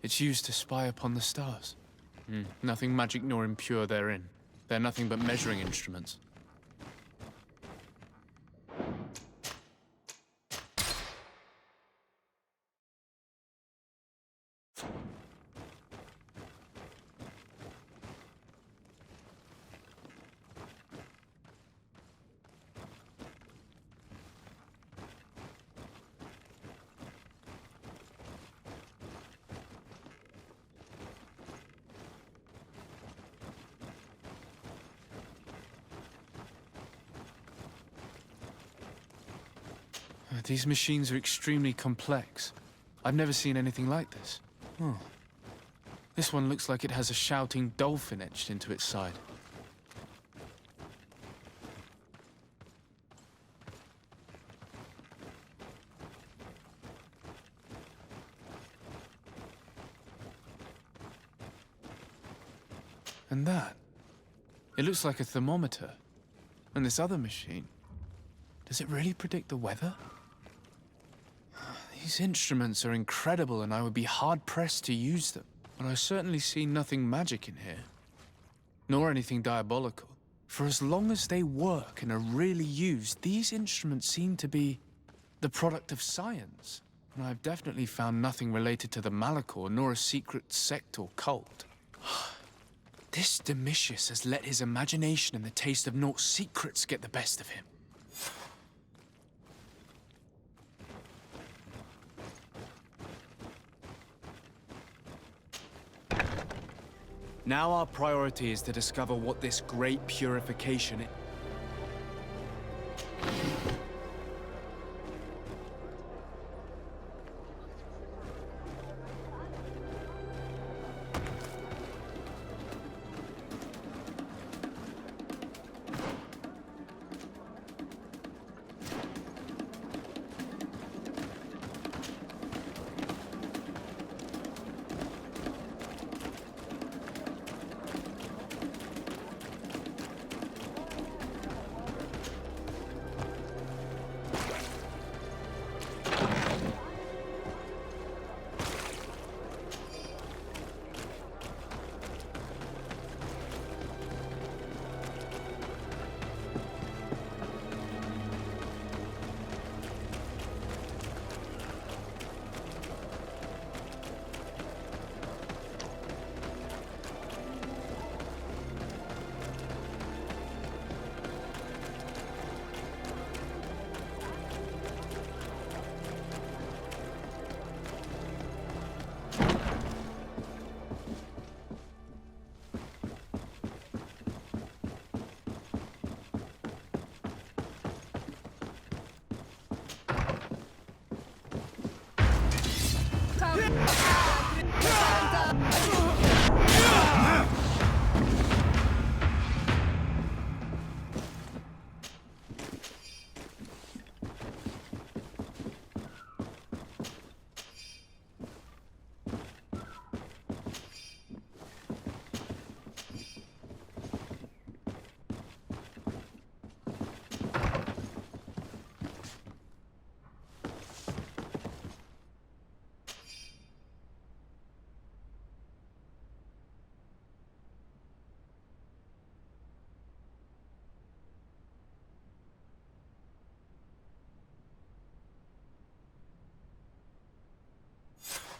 It's used to spy upon the stars. Nothing magic nor impure therein. They're nothing but measuring instruments. These machines are extremely complex. I've never seen anything like this. Oh. This one looks like it has a shouting dolphin etched into its side. And that? It looks like a thermometer. And this other machine, does it really predict the weather? These instruments are incredible, and I would be hard-pressed to use them. But I certainly see nothing magic in here. Nor anything diabolical. For as long as they work and are really used, these instruments seem to be the product of science. And I've definitely found nothing related to the Malachor, nor a secret sect or cult. This Domitius has let his imagination and the taste of Naught's secrets get the best of him. Now our priority is to discover what this great purification is.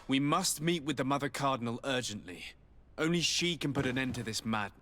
We must meet with the Mother Cardinal urgently. Only she can put an end to this madness.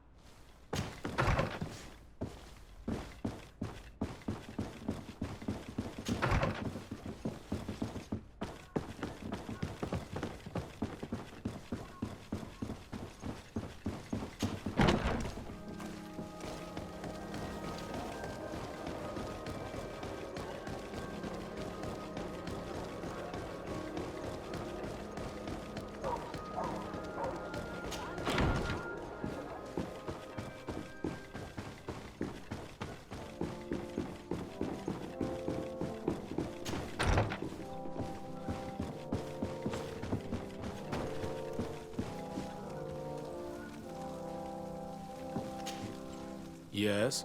Yes?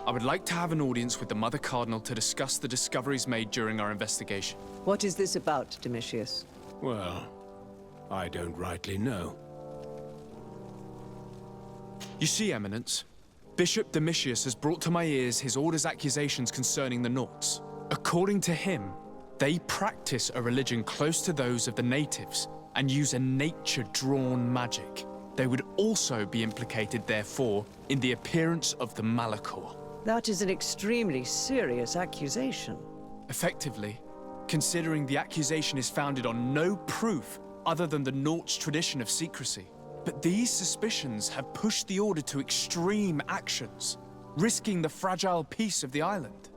I would like to have an audience with the Mother Cardinal to discuss the discoveries made during our investigation. What is this about, Domitius? Well, I don't rightly know. You see, Eminence, Bishop Domitius has brought to my ears his order's accusations concerning the Nauts. According to him, they practice a religion close to those of the natives and use a nature-drawn magic. They would also be implicated, therefore, in the appearance of the Malachor. That is an extremely serious accusation. Effectively, considering the accusation is founded on no proof other than the Nauts' tradition of secrecy. But these suspicions have pushed the Order to extreme actions, risking the fragile peace of the island.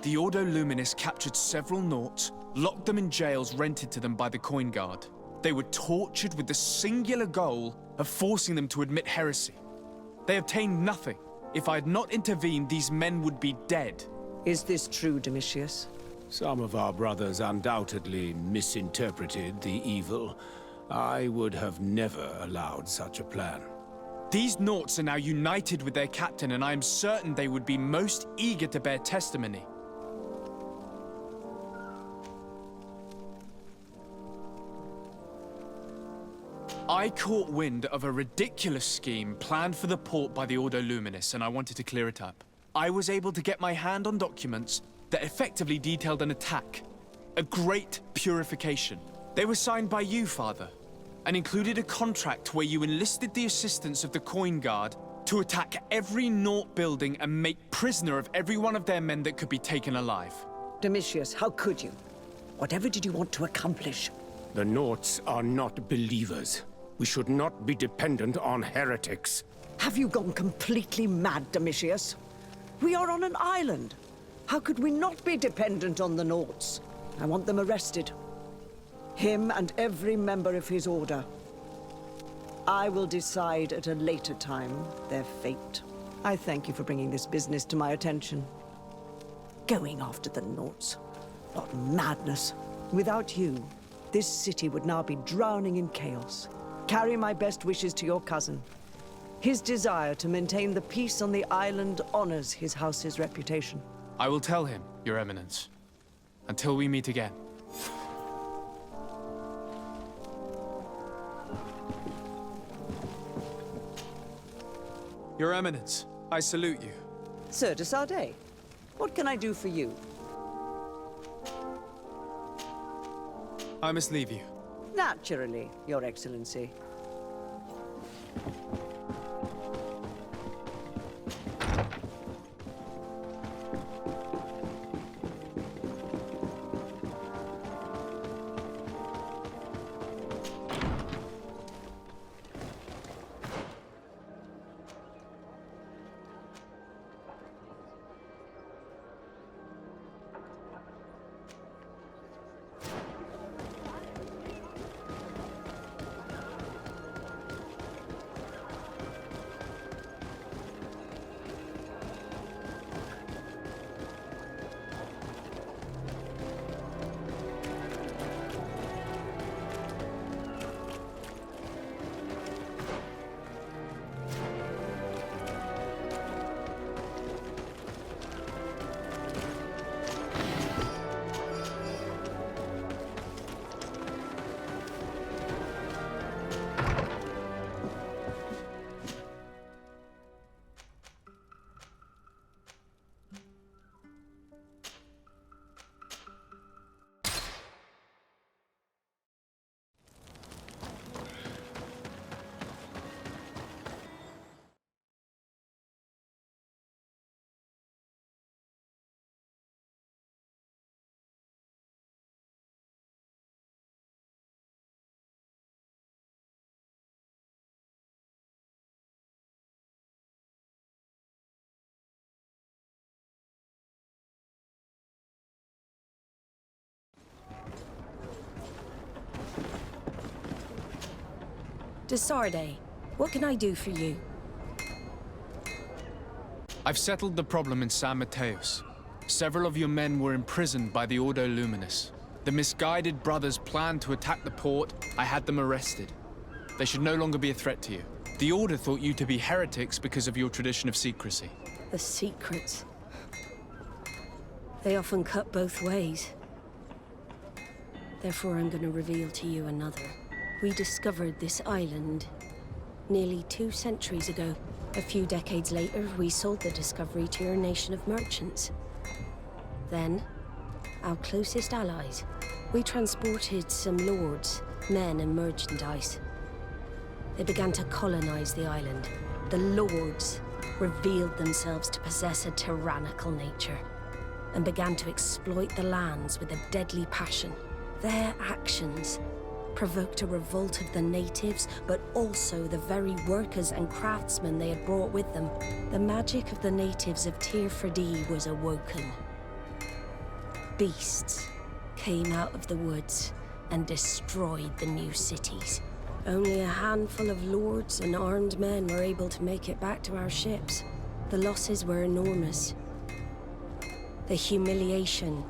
The Ordo Luminis captured several Nauts, locked them in jails rented to them by the Coin Guard. They were tortured with the singular goal of forcing them to admit heresy. They obtained nothing. If I had not intervened, these men would be dead. Is this true, Domitius? Some of our brothers undoubtedly misinterpreted the evil. I would have never allowed such a plan. These Nauts are now united with their captain, and I am certain they would be most eager to bear testimony. I caught wind of a ridiculous scheme planned for the port by the Ordo Luminis, and I wanted to clear it up. I was able to get my hand on documents that effectively detailed an attack. A great purification. They were signed by you, Father, and included a contract where you enlisted the assistance of the Coin Guard to attack every Naut building and make prisoner of every one of their men that could be taken alive. Domitius, how could you? Whatever did you want to accomplish? The Nauts are not believers. We should not be dependent on heretics. Have you gone completely mad, Domitius? We are on an island. How could we not be dependent on the Nauts? I want them arrested. Him and every member of his order. I will decide at a later time their fate. I thank you for bringing this business to my attention. Going after the Nauts. What madness. Without you, this city would now be drowning in chaos. Carry my best wishes to your cousin. His desire to maintain the peace on the island honors his house's reputation. I will tell him, Your Eminence. Until we meet again. Your Eminence, I salute you. Sir de Sardet, what can I do for you? I must leave you. Naturally, Your Excellency. De Sardet, what can I do for you? I've settled the problem in San Mateos. Several of your men were imprisoned by the Ordo Luminis. The misguided brothers planned to attack the port. I had them arrested. They should no longer be a threat to you. The Order thought you to be heretics because of your tradition of secrecy. The secrets. They often cut both ways. Therefore, I'm going to reveal to you another. We discovered this island nearly 2 centuries ago. A few decades later, we sold the discovery to your nation of merchants. Then, our closest allies. We transported some lords, men and merchandise. They began to colonize the island. The lords revealed themselves to possess a tyrannical nature and began to exploit the lands with a deadly passion. Their actions provoked a revolt of the natives, but also the very workers and craftsmen they had brought with them. The magic of the natives of Tir Freddy was awoken. Beasts came out of the woods and destroyed the new cities. Only a handful of lords and armed men were able to make it back to our ships. The losses were enormous. The humiliation,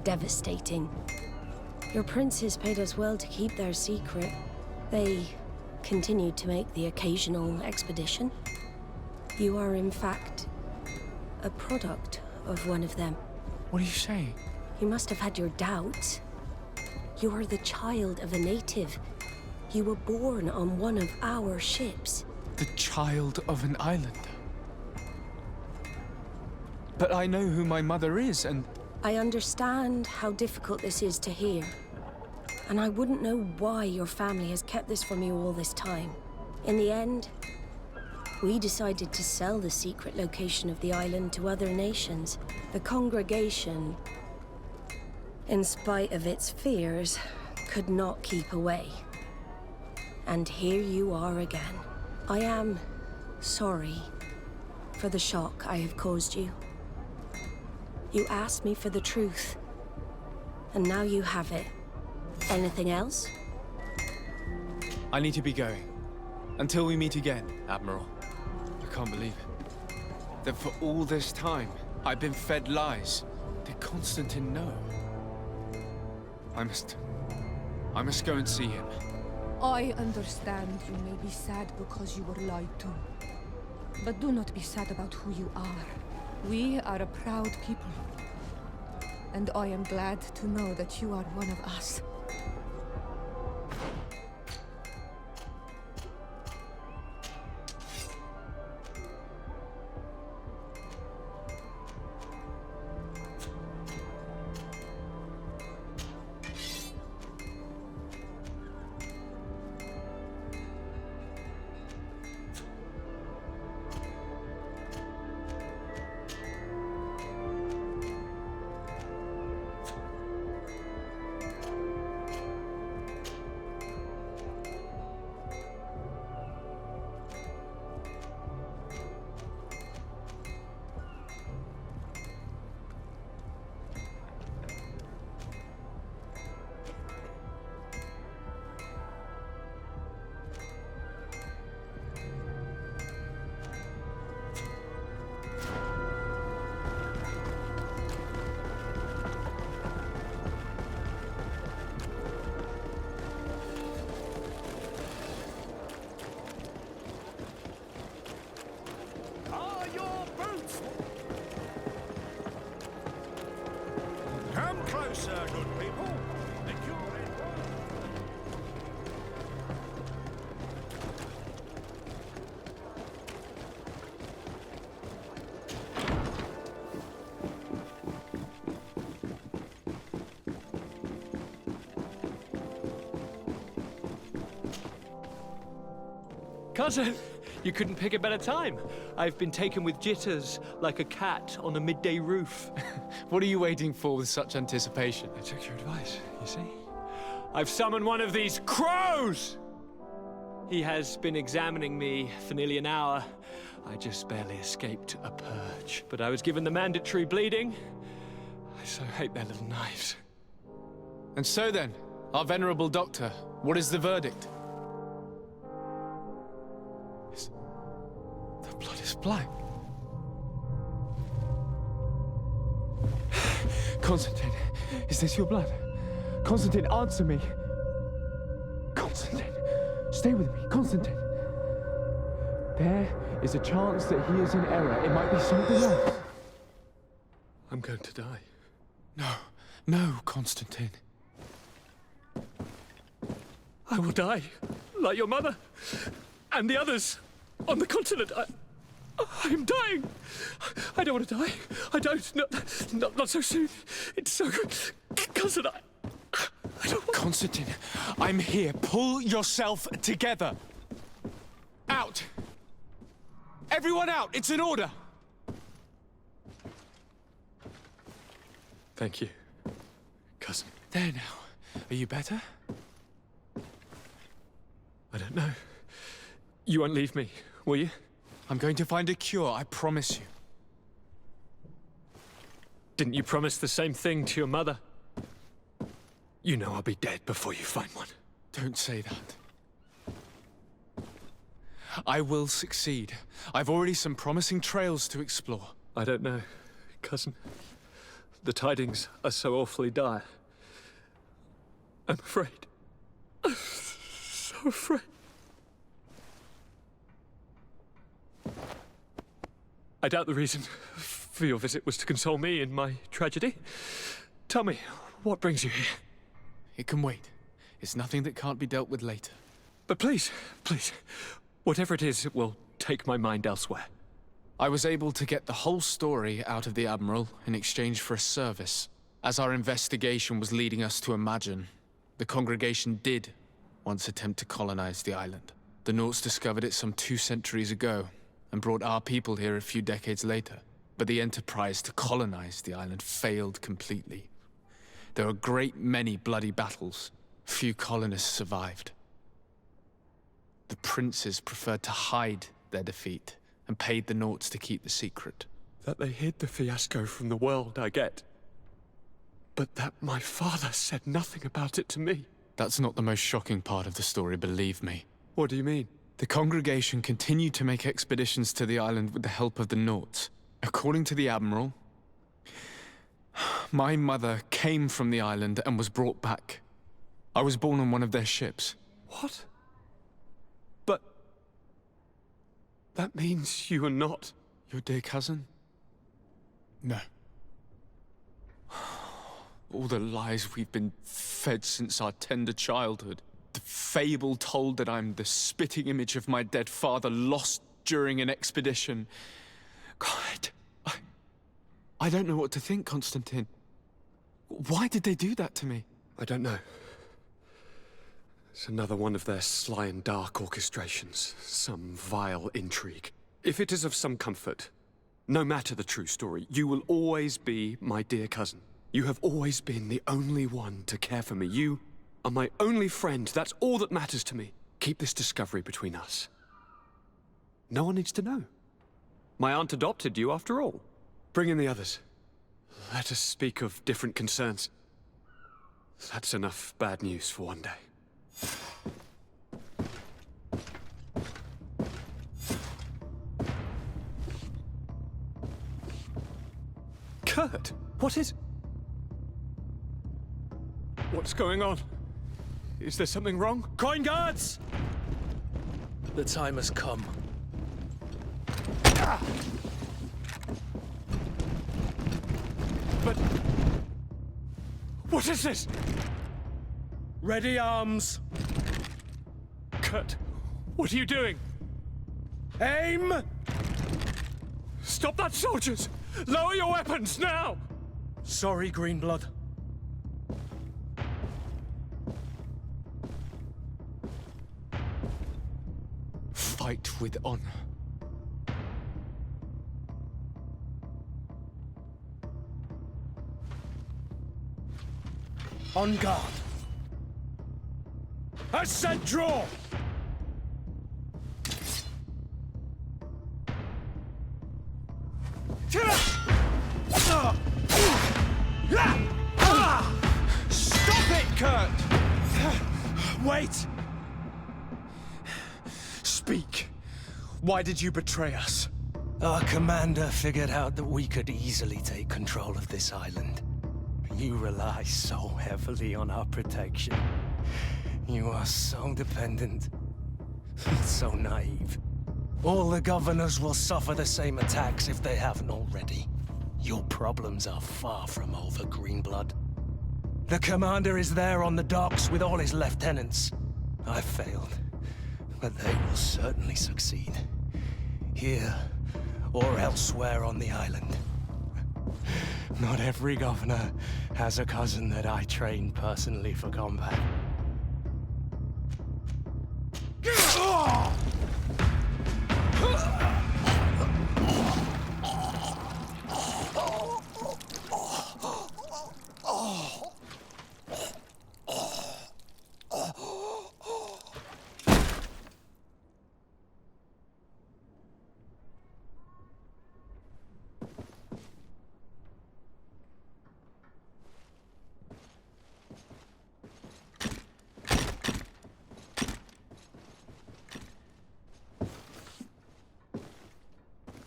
devastating. Your princes paid us well to keep their secret. They continued to make the occasional expedition. You are, in fact, a product of one of them. What are you saying? You must have had your doubts. You are the child of a native. You were born on one of our ships. The child of an islander? But I know who my mother is, and... I understand how difficult this is to hear. And I wouldn't know why your family has kept this from you all this time. In the end, we decided to sell the secret location of the island to other nations. The congregation, in spite of its fears, could not keep away. And here you are again. I am sorry for the shock I have caused you. You asked me for the truth, and now you have it. Anything else? I need to be going. Until we meet again, Admiral. I can't believe it. That for all this time, I've been fed lies. Did Constantine know? I must go and see him. I understand you may be sad because you were lied to. But do not be sad about who you are. We are a proud people. And I am glad to know that you are one of us. Come closer, good people. Cousin, you couldn't pick a better time. I've been taken with jitters, like a cat on a midday roof. What are you waiting for with such anticipation? I took your advice, you see? I've summoned one of these crows! He has been examining me for nearly an hour. I just barely escaped a purge. But I was given the mandatory bleeding. I so hate their little knives. And so then, our venerable doctor, what is the verdict? The blood is black. Constantine, is this your blood? Constantine, answer me. Constantine, stay with me, Constantine. There is a chance that he is in error. It might be something else. I'm going to die. No, no, Constantine. I will die, like your mother, and the others on the continent. I'm dying. I don't want to die. I don't. Not so soon. It's so good. Cousin, I don't want... Constantine, I'm here. Pull yourself together. Out. Everyone out. It's an order. Thank you, cousin. There now. Are you better? I don't know. You won't leave me, will you? I'm going to find a cure, I promise you. Didn't you promise the same thing to your mother? You know I'll be dead before you find one. Don't say that. I will succeed. I've already some promising trails to explore. I don't know, cousin. The tidings are so awfully dire. I'm afraid. I'm so afraid. I doubt the reason for your visit was to console me in my tragedy. Tell me, what brings you here? It can wait. It's nothing that can't be dealt with later. But please, whatever it is, it will take my mind elsewhere. I was able to get the whole story out of the Admiral in exchange for a service. As our investigation was leading us to imagine, the congregation did once attempt to colonize the island. The Nauts discovered it some 2 centuries ago, and brought our people here a few decades later. But the enterprise to colonize the island failed completely. There were a great many bloody battles. Few colonists survived. The princes preferred to hide their defeat, and paid the Nauts to keep the secret. That they hid the fiasco from the world, I get. But that my father said nothing about it to me. That's not the most shocking part of the story, believe me. What do you mean? The congregation continued to make expeditions to the island with the help of the Nauts. According to the Admiral, my mother came from the island and was brought back. I was born on one of their ships. What? But... that means you are not... your dear cousin? No. All the lies we've been fed since our tender childhood. The fable told that I'm the spitting image of my dead father, lost during an expedition. God, I don't know what to think, Constantine. Why did they do that to me? I don't know. It's another one of their sly and dark orchestrations. Some vile intrigue. If it is of some comfort, no matter the true story, you will always be my dear cousin. You have always been the only one to care for me. You are my only friend. That's all that matters to me. Keep this discovery between us. No one needs to know. My aunt adopted you after all. Bring in the others. Let us speak of different concerns. That's enough bad news for one day. Kurt, what is... what's going on? Is there something wrong? Coin guards! The time has come. But... what is this? Ready arms. Kurt, what are you doing? Aim! Stop that, soldiers! Lower your weapons, now! Sorry, Greenblood. Fight with honor. On guard. I said draw! Stop it, Kurt! Wait! Speak. Why did you betray us? Our commander figured out that we could easily take control of this island. You rely so heavily on our protection. You are so dependent. So naive. All the governors will suffer the same attacks if they haven't already. Your problems are far from over, Greenblood. The commander is there on the docks with all his lieutenants. I failed, but they will certainly succeed. Here, or elsewhere on the island. Not every governor has a cousin that I trained personally for combat.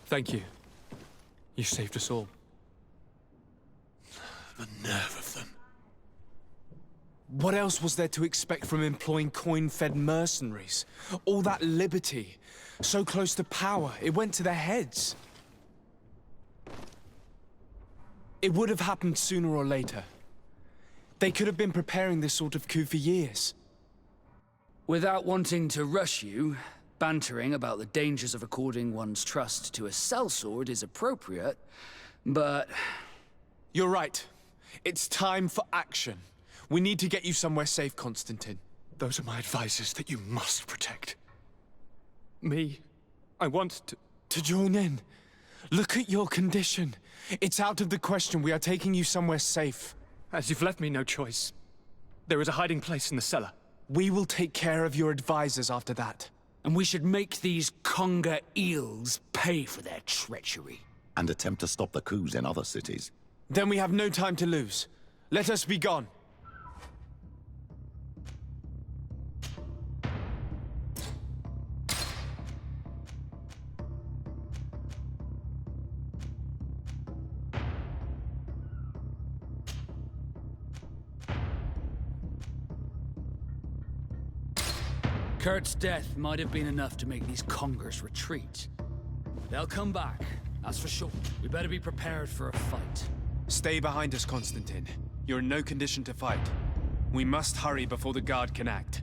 Thank you. You saved us all. The nerve of them. What else was there to expect from employing coin-fed mercenaries? All that liberty, so close to power, it went to their heads. It would have happened sooner or later. They could have been preparing this sort of coup for years. Without wanting to rush you, bantering about the dangers of according one's trust to a sellsword is appropriate, but... You're right. It's time for action. We need to get you somewhere safe, Constantine. Those are my advisors that you must protect. Me, I want to join in. Look at your condition. It's out of the question. We are taking you somewhere safe. As you've left me no choice. There is a hiding place in the cellar. We will take care of your advisors after that. And we should make these conger eels pay for their treachery. And attempt to stop the coups in other cities. Then we have no time to lose. Let us be gone. Kurt's death might have been enough to make these congers retreat. They'll come back, that's for sure. We better be prepared for a fight. Stay behind us, Constantine. You're in no condition to fight. We must hurry before the guard can act.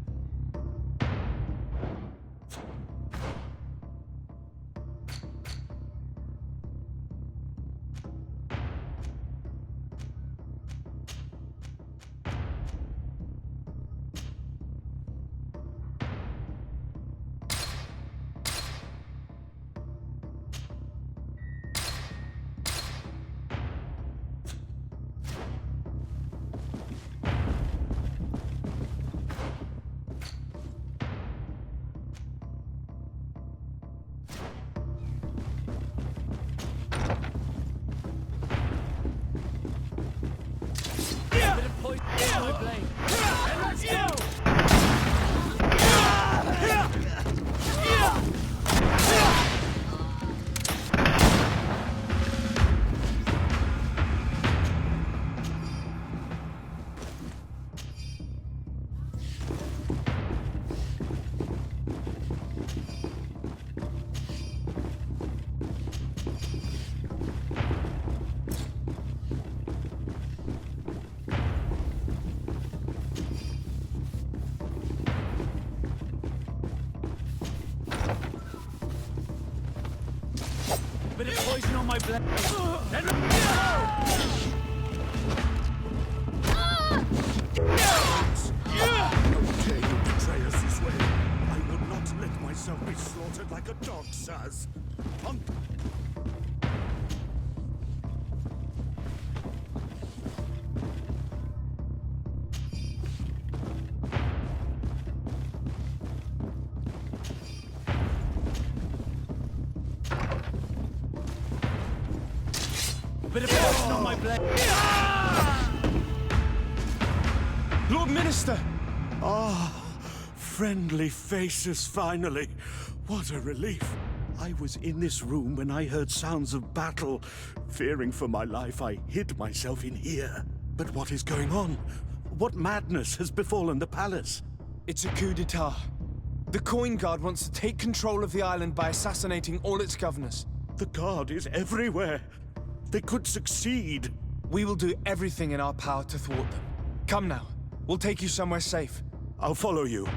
Bit of poison on my blade. Dare you betray us this way? I would not let myself be slaughtered like a dog, sirs. Punk! Bit of poison on my blade. Lord Minister! Ah, friendly faces finally. What a relief. I was in this room when I heard sounds of battle. Fearing for my life, I hid myself in here. But what is going on? What madness has befallen the palace? It's a coup d'etat. The Coin Guard wants to take control of the island by assassinating all its governors. The Guard is everywhere. They could succeed. We will do everything in our power to thwart them. Come now. We'll take you somewhere safe. I'll follow you.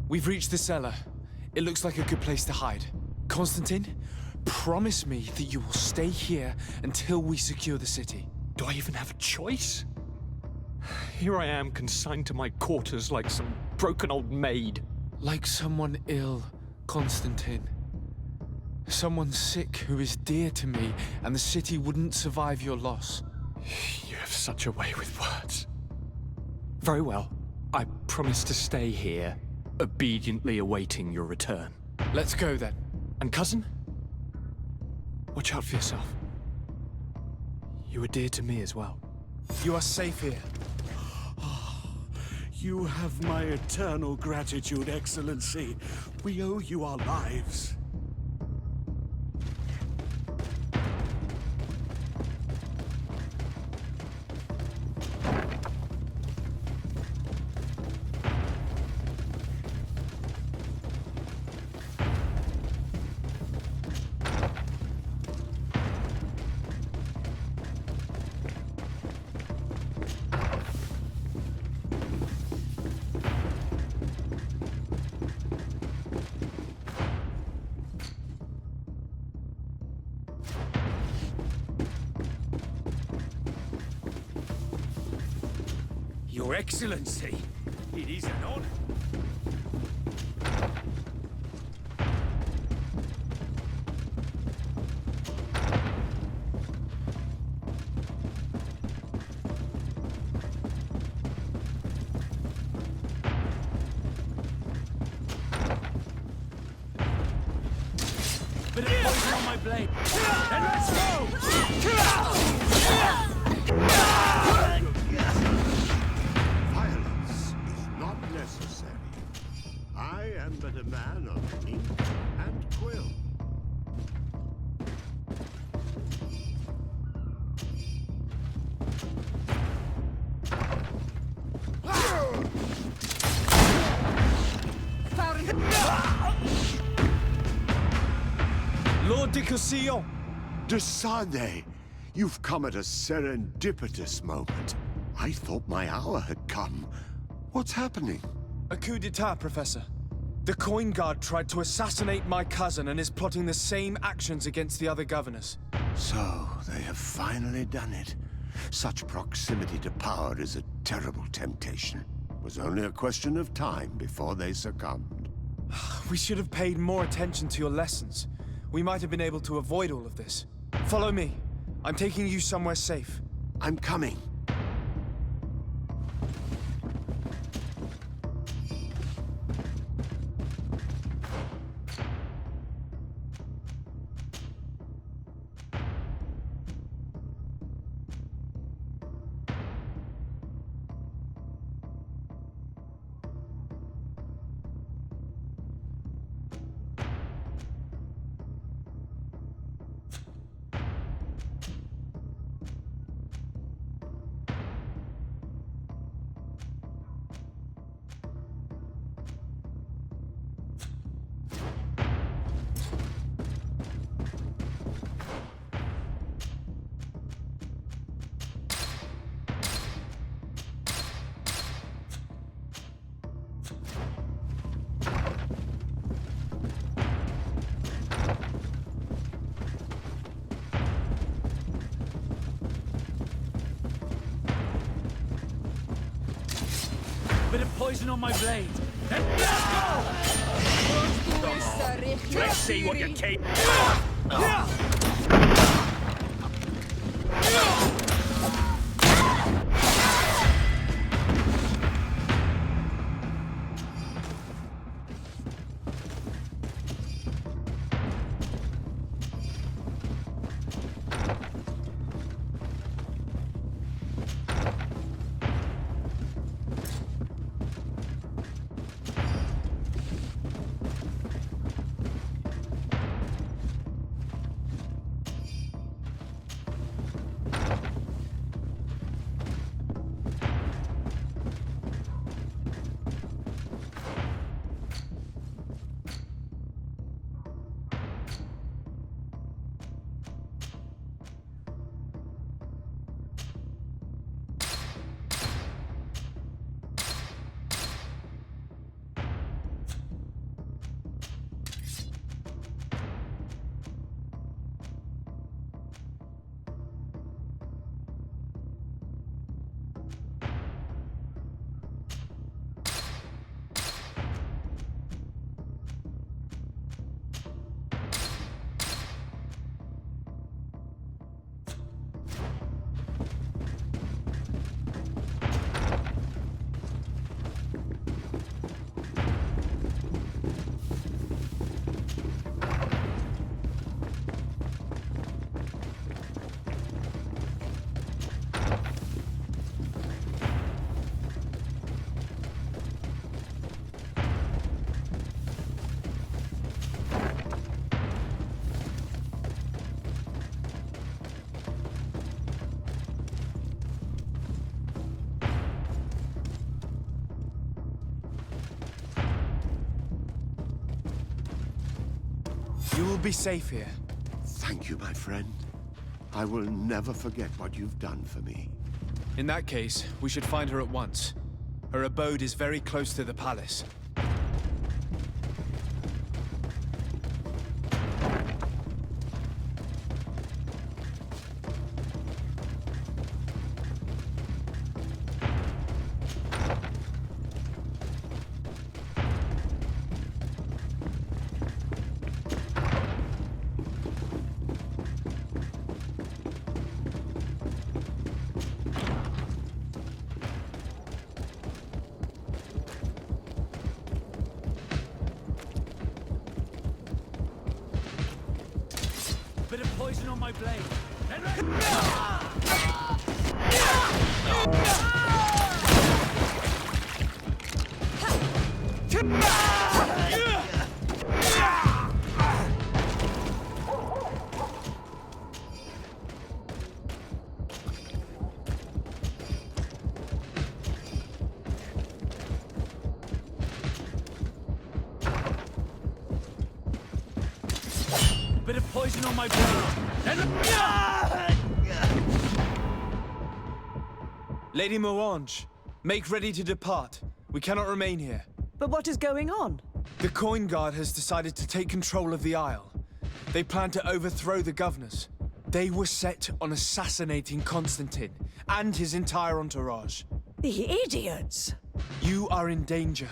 We've reached the cellar. It looks like a good place to hide. Constantine, promise me that you will stay here until we secure the city. Do I even have a choice? Here I am, consigned to my quarters like some broken old maid. Like someone ill, Constantine. Someone sick who is dear to me, and the city wouldn't survive your loss. You have such a way with words. Very well. I promise to stay here, obediently awaiting your return. Let's go then. And cousin? Watch out for yourself. You are dear to me as well. You are safe here. You have my eternal gratitude, Excellency. We owe you our lives. Your Excellency, it is an honor. blade. Then let's go! Violence is not necessary. I am but a man of ink and quill. Lord de Cossillon! De Sade, you've come at a serendipitous moment. I thought my hour had come. What's happening? A coup d'etat, Professor. The Coin Guard tried to assassinate my cousin and is plotting the same actions against the other governors. So, they have finally done it. Such proximity to power is a terrible temptation. It was only a question of time before they succumbed. We should have paid more attention to your lessons. We might have been able to avoid all of this. Follow me. I'm taking you somewhere safe. I'm coming. Bit of poison on my blade. Then let's go! Let's see what you keep. You will be safe here. Thank you, my friend. I will never forget what you've done for me. In that case, we should find her at once. Her abode is very close to the palace. poison on my blade. Bit of poison on my blade. Lady Morange, make ready to depart. We cannot remain here. But what is going on? The Coin Guard has decided to take control of the Isle. They plan to overthrow the governors. They were set on assassinating Constantine and his entire entourage. The idiots! You are in danger.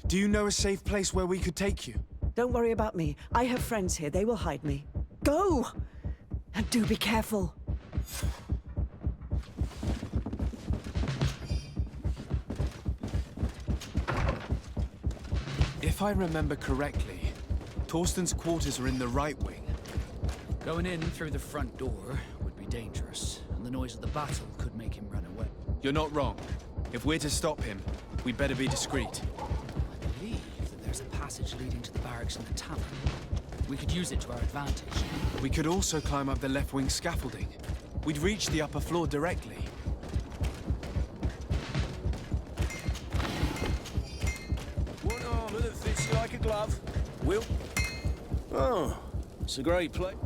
Do you know a safe place where we could take you? Don't worry about me. I have friends here. They will hide me. Go! And do be careful. If I remember correctly, Torsten's quarters are in the right wing. Going in through the front door would be dangerous, and the noise of the battle could make him run away. You're not wrong. If we're to stop him, we'd better be discreet. I believe that there's a passage leading to the barracks in the tavern. We could use it to our advantage. We could also climb up the left wing scaffolding. We'd reach the upper floor directly. One armor that fits you like a glove. Will? Oh, it's a great place.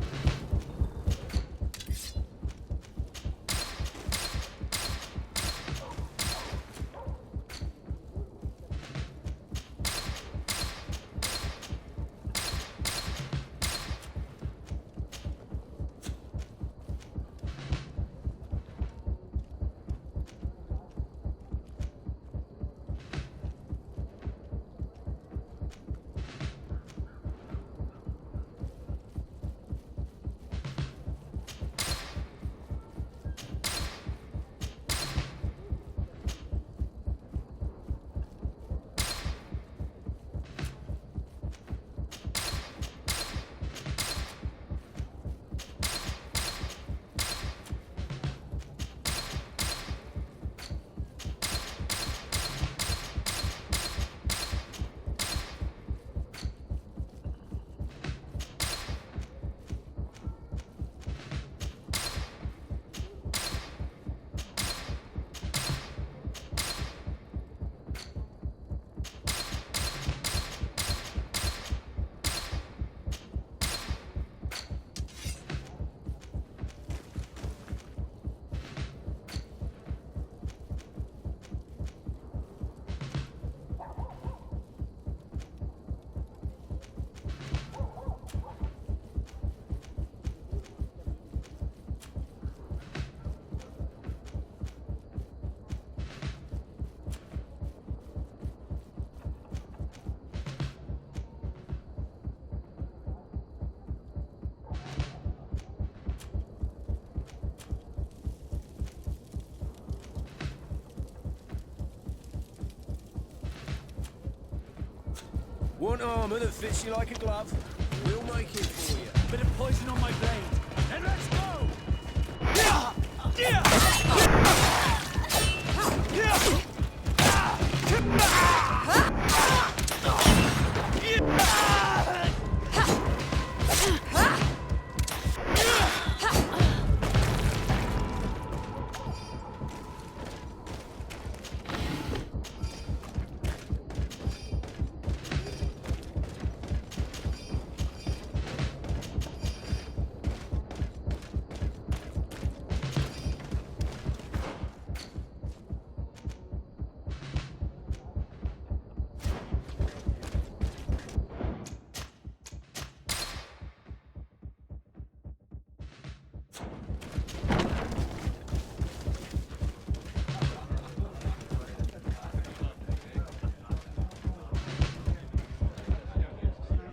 One armor that fits you like a glove. We'll make it for you. Bit of poison on my blade. And let's go!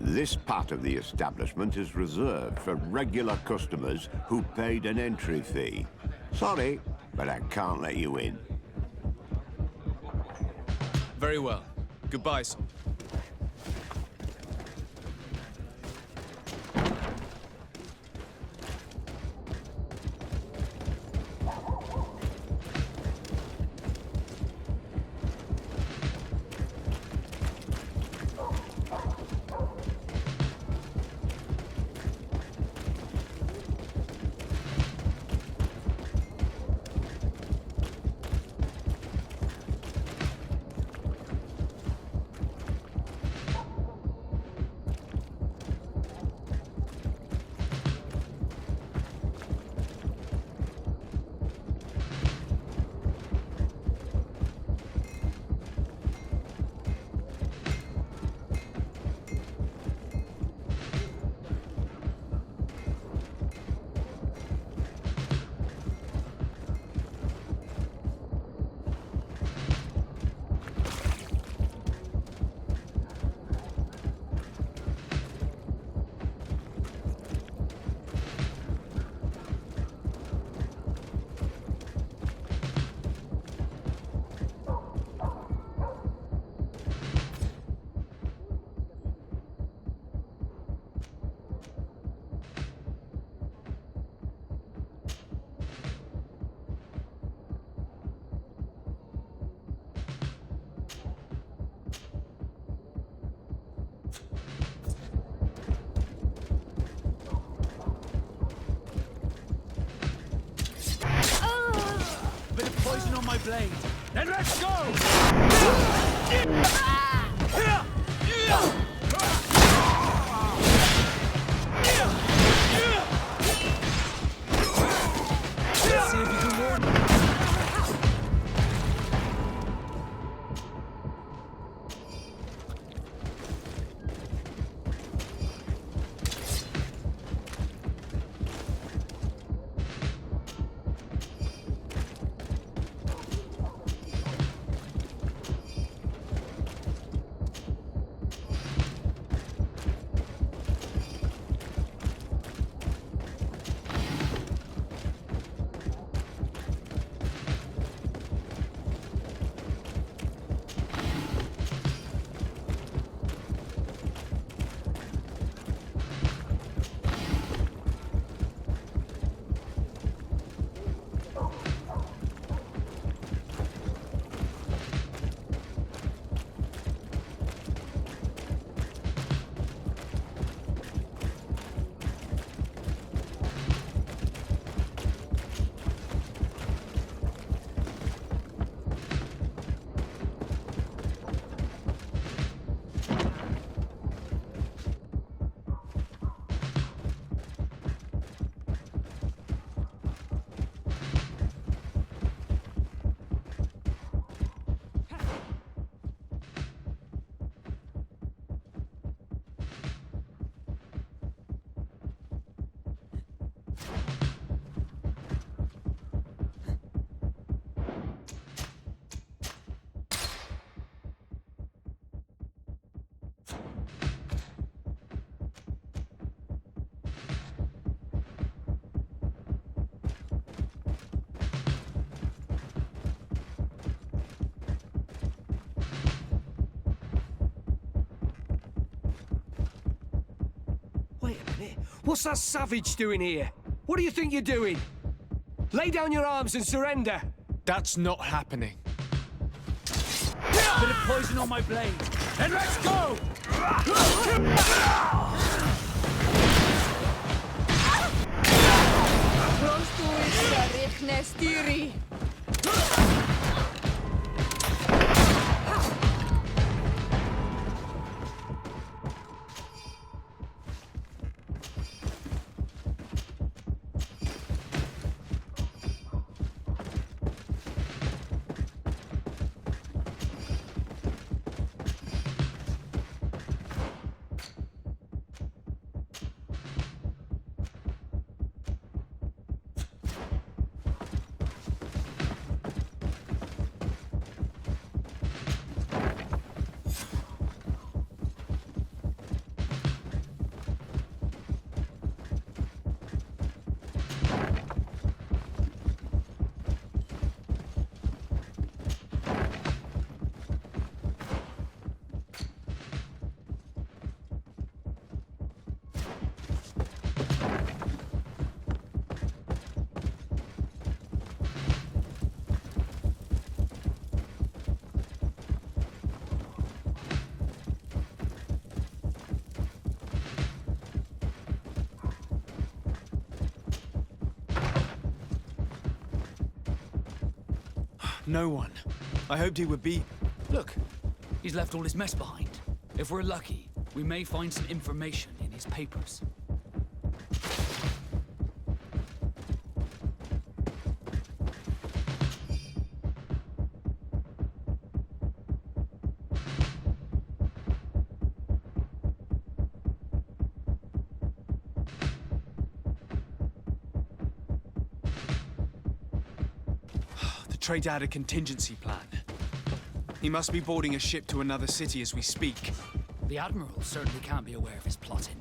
This part of the establishment is reserved for regular customers who paid an entry fee. Sorry, but I can't let you in. Very well. Goodbye, son. on my blade. Then let's go! Let's see if you can warn me. Wait a minute. What's that savage doing here? What do you think you're doing? Lay down your arms and surrender. That's not happening. Bit of poison on my blade. Then let's go! No one. I hoped he would be... Look, he's left all his mess behind. If we're lucky, we may find some information in his papers. Traitor had a contingency plan. He must be boarding a ship to another city as we speak. The Admiral certainly can't be aware of his plotting.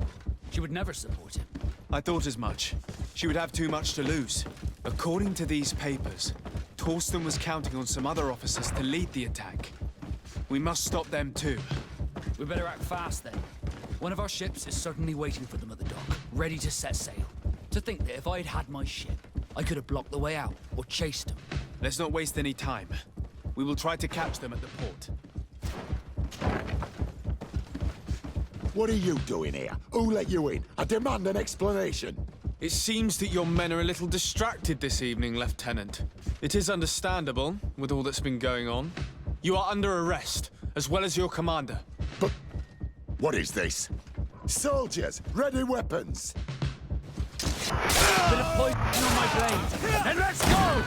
She would never support him. I thought as much. She would have too much to lose. According to these papers, Torsten was counting on some other officers to lead the attack. We must stop them too. We better act fast then. One of our ships is certainly waiting for them at the dock, ready to set sail. To think that if I had had my ship, I could have blocked the way out or chased them. Let's not waste any time. We will try to catch them at the port. What are you doing here? Who let you in? I demand an explanation. It seems that your men are a little distracted this evening, Lieutenant. It is understandable, with all that's been going on. You are under arrest, as well as your commander. But what is this? Soldiers, ready weapons! Bit of poison on my blade, and let's go!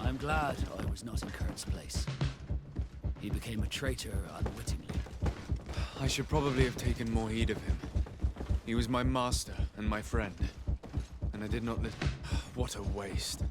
I'm glad I was not in Kurt's place. He became a traitor unwittingly. I should probably have taken more heed of him. He was my master and my friend. And I did not let... What a waste.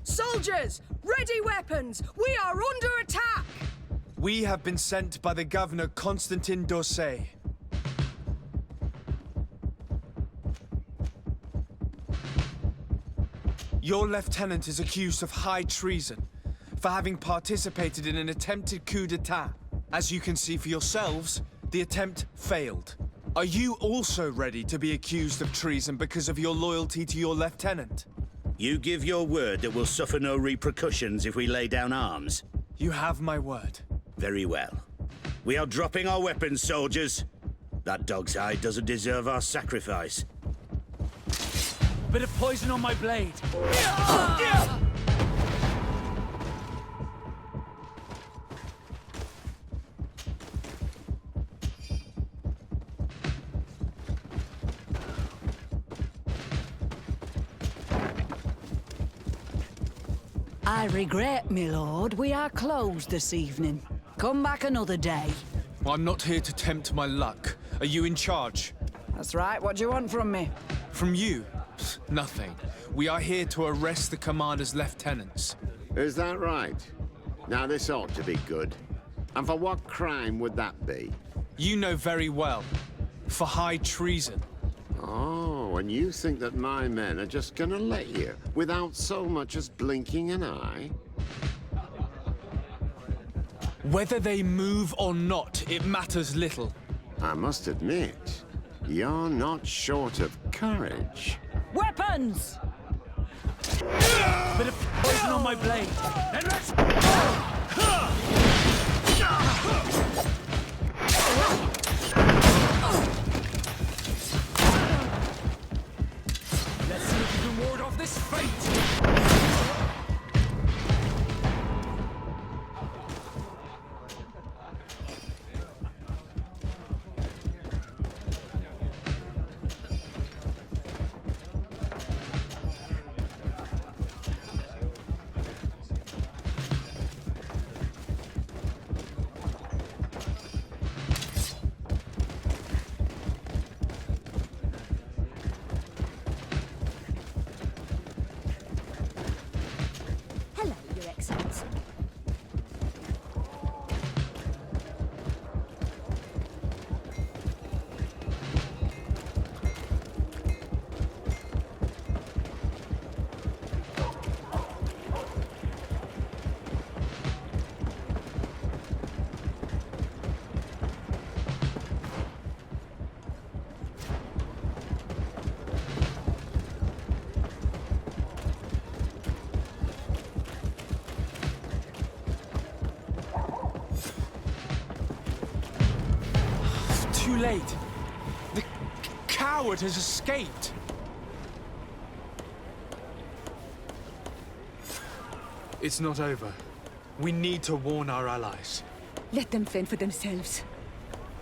Soldiers, ready weapons! We are under attack! We have been sent by the Governor Constantin Dorsey. Your lieutenant is accused of high treason for having participated in an attempted coup d'etat. As you can see for yourselves, the attempt failed. Are you also ready to be accused of treason because of your loyalty to your lieutenant? You give your word that we'll suffer no repercussions if we lay down arms? You have my word. Very well. We are dropping our weapons, soldiers. That dog's hide doesn't deserve our sacrifice. Bit of poison on my blade. I regret, my lord, we are closed this evening. Come back another day. I'm not here to tempt my luck. Are you in charge? That's right, what do you want from me? From you? Psst, nothing. We are here to arrest the commander's lieutenants. Is that right? Now this ought to be good. And for what crime would that be? You know very well. For high treason. Oh, and you think that my men are just gonna let you, without so much as blinking an eye? Whether they move or not, it matters little. I must admit, you're not short of courage. Weapons! Bit of poison on my blade. And let's see if you can ward off this fate. makes sense. Too late. The coward has escaped. It's not over. We need to warn our allies. Let them fend for themselves.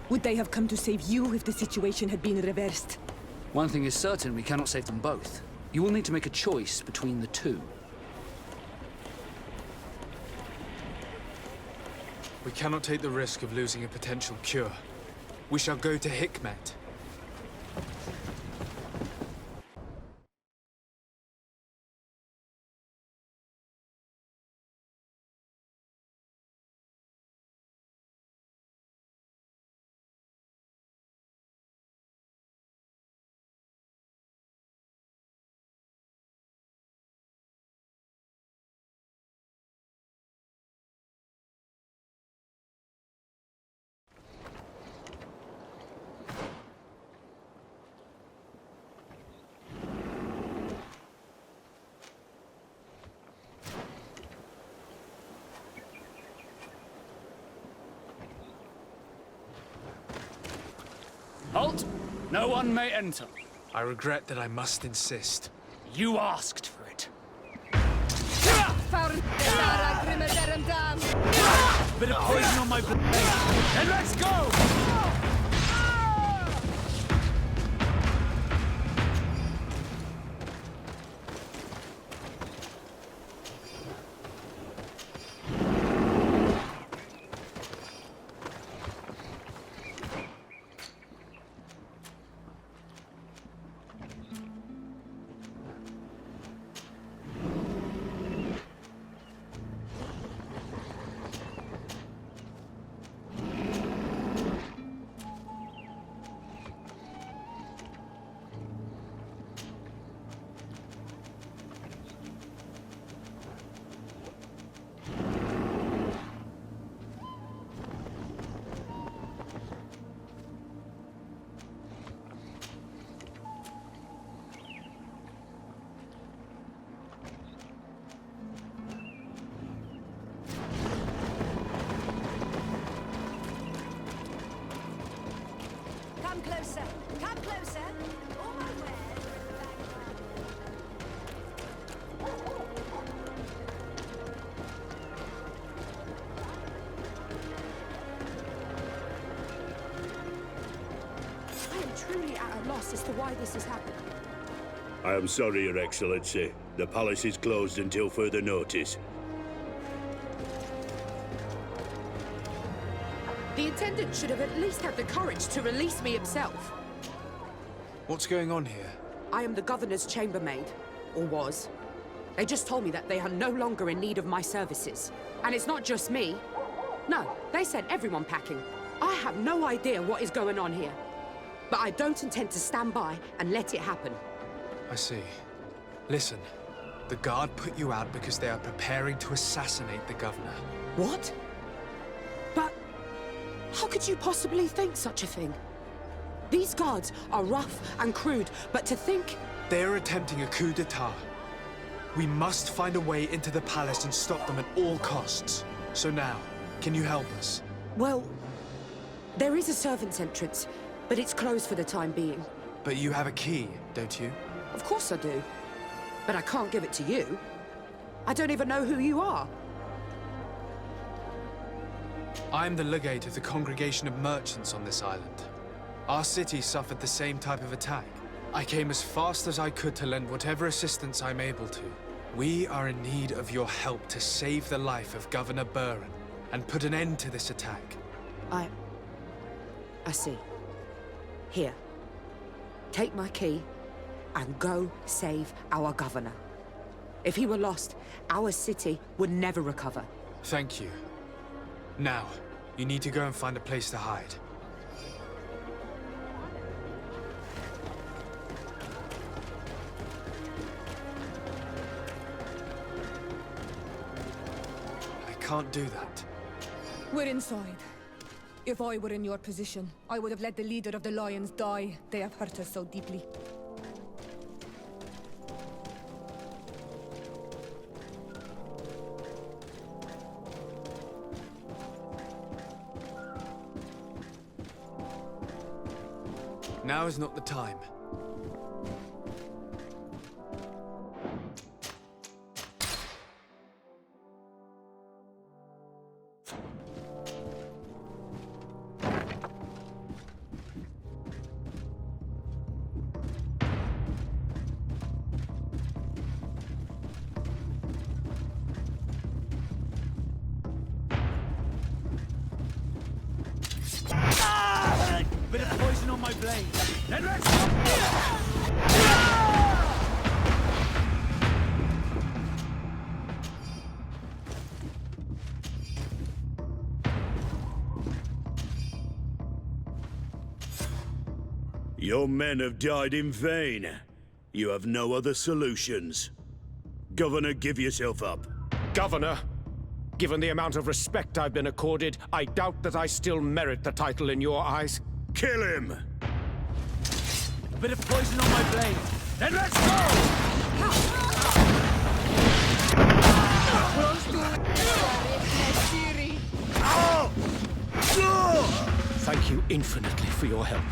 Would they have come to save you if the situation had been reversed? One thing is certain, we cannot save them both. You will need to make a choice between the two. We cannot take the risk of losing a potential cure. We shall go to Hikmet. Halt! No one may enter. I regret that I must insist. You asked for it. Bit of poison on my blade. And let's go! Come closer. Come closer. All my wares are in the I am truly at a loss as to why this has happened. I am sorry, Your Excellency. The palace is closed until further notice. The Intendant should have at least had the courage to release me himself. What's going on here? I am the Governor's chambermaid, or was. They just told me that they are no longer in need of my services. And it's not just me. No, they sent everyone packing. I have no idea what is going on here. But I don't intend to stand by and let it happen. I see. Listen, the Guard put you out because they are preparing to assassinate the Governor. What? But how could you possibly think such a thing? These guards are rough and crude, but to think... They are attempting a coup d'etat. We must find a way into the palace and stop them at all costs. So now, can you help us? Well, there is a servant's entrance, but it's closed for the time being. But you have a key, don't you? Of course I do. But I can't give it to you. I don't even know who you are. I am the legate of the Congregation of Merchants on this island. Our city suffered the same type of attack. I came as fast as I could to lend whatever assistance I'm able to. We are in need of your help to save the life of Governor Buren and put an end to this attack. I see. Here. Take my key and go save our governor. If he were lost, our city would never recover. Thank you. Now, you need to go and find a place to hide. I can't do that. We're inside. If I were in your position, I would have let the leader of the Lions die. They have hurt us so deeply. Now is not the time. Bit of poison on my blade. Then let's go! Your men have died in vain. You have no other solutions. Governor, give yourself up. Governor, given the amount of respect I've been accorded, I doubt that I still merit the title in your eyes. Kill him! A bit of poison on my blade. Then let's go! Thank you infinitely for your help.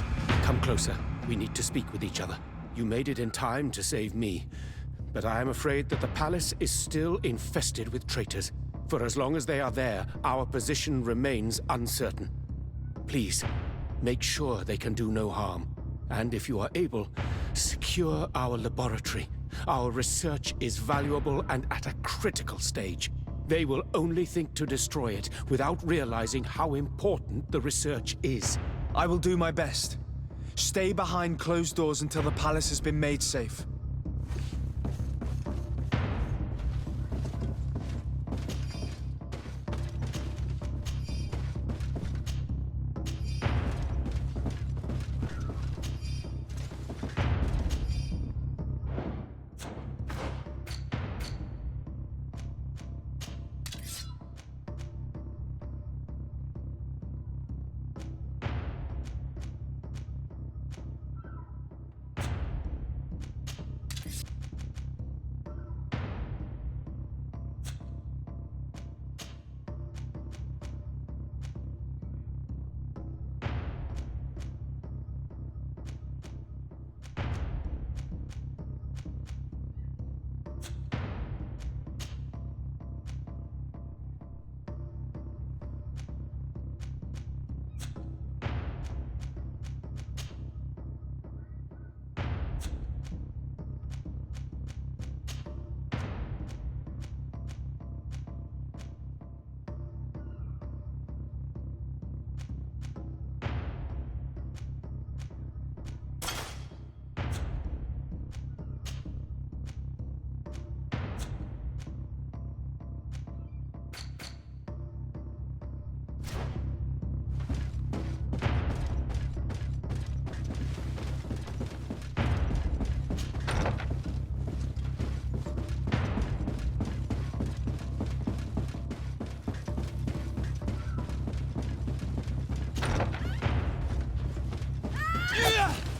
Come closer. We need to speak with each other. You made it in time to save me, but I am afraid that the palace is still infested with traitors. For as long as they are there, our position remains uncertain. Please, make sure they can do no harm. And if you are able, secure our laboratory. Our research is valuable and at a critical stage. They will only think to destroy it without realizing how important the research is. I will do my best. Stay behind closed doors until the palace has been made safe.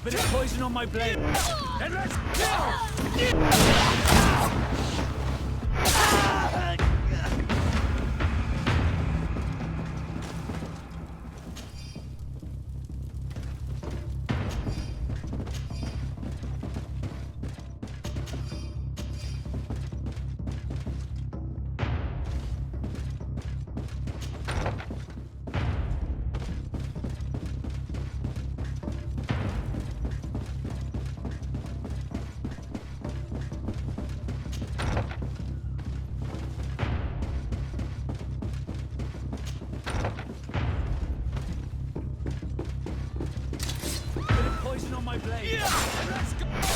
Bit of poison on my blade. Then let's go! Poison on my blade. Let's go.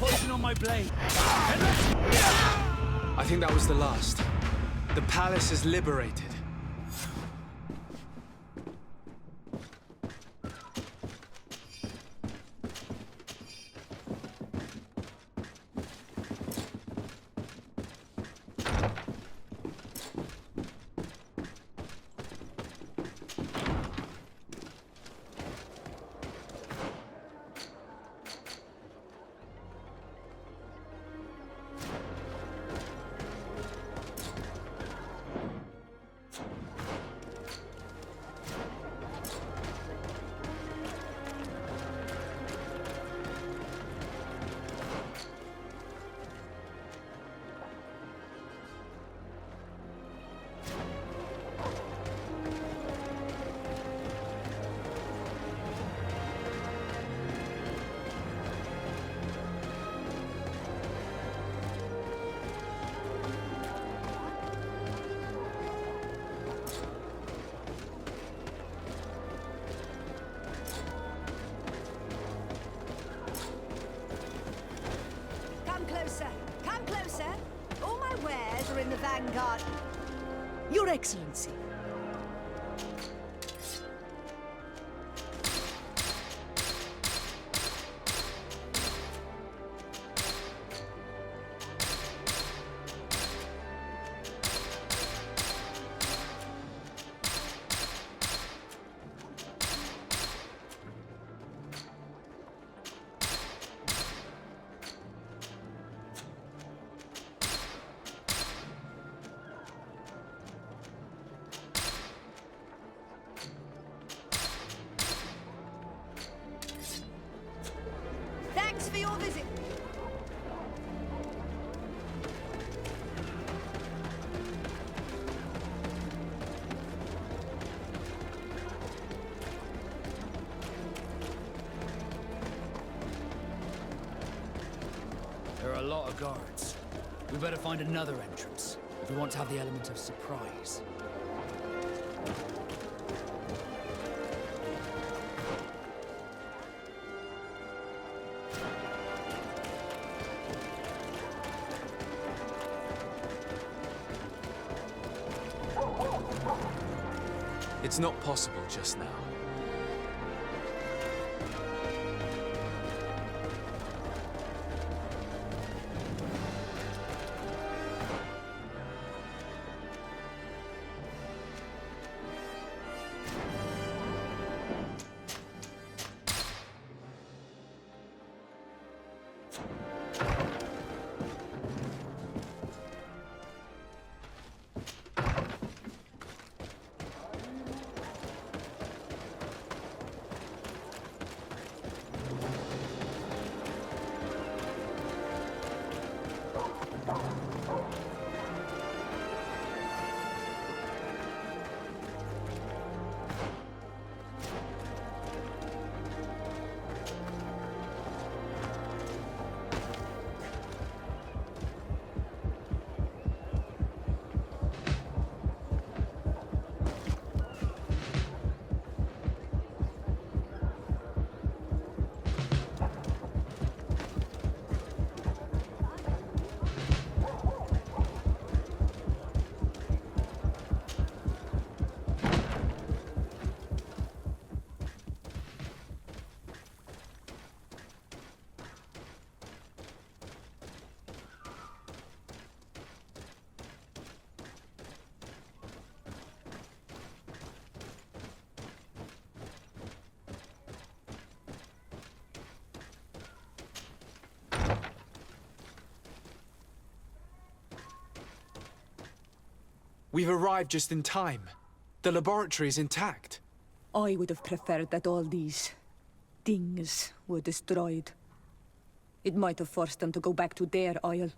Poison on my blade. I think that was the last. The palace is liberated. Come closer. All my wares are in the vanguard. Your Excellency. Thanks for your visit. There are a lot of guards. We better find another entrance if we want to have the element of surprise. It's not possible just now. We've arrived just in time. The laboratory is intact. I would have preferred that all these things were destroyed. It might have forced them to go back to their isle.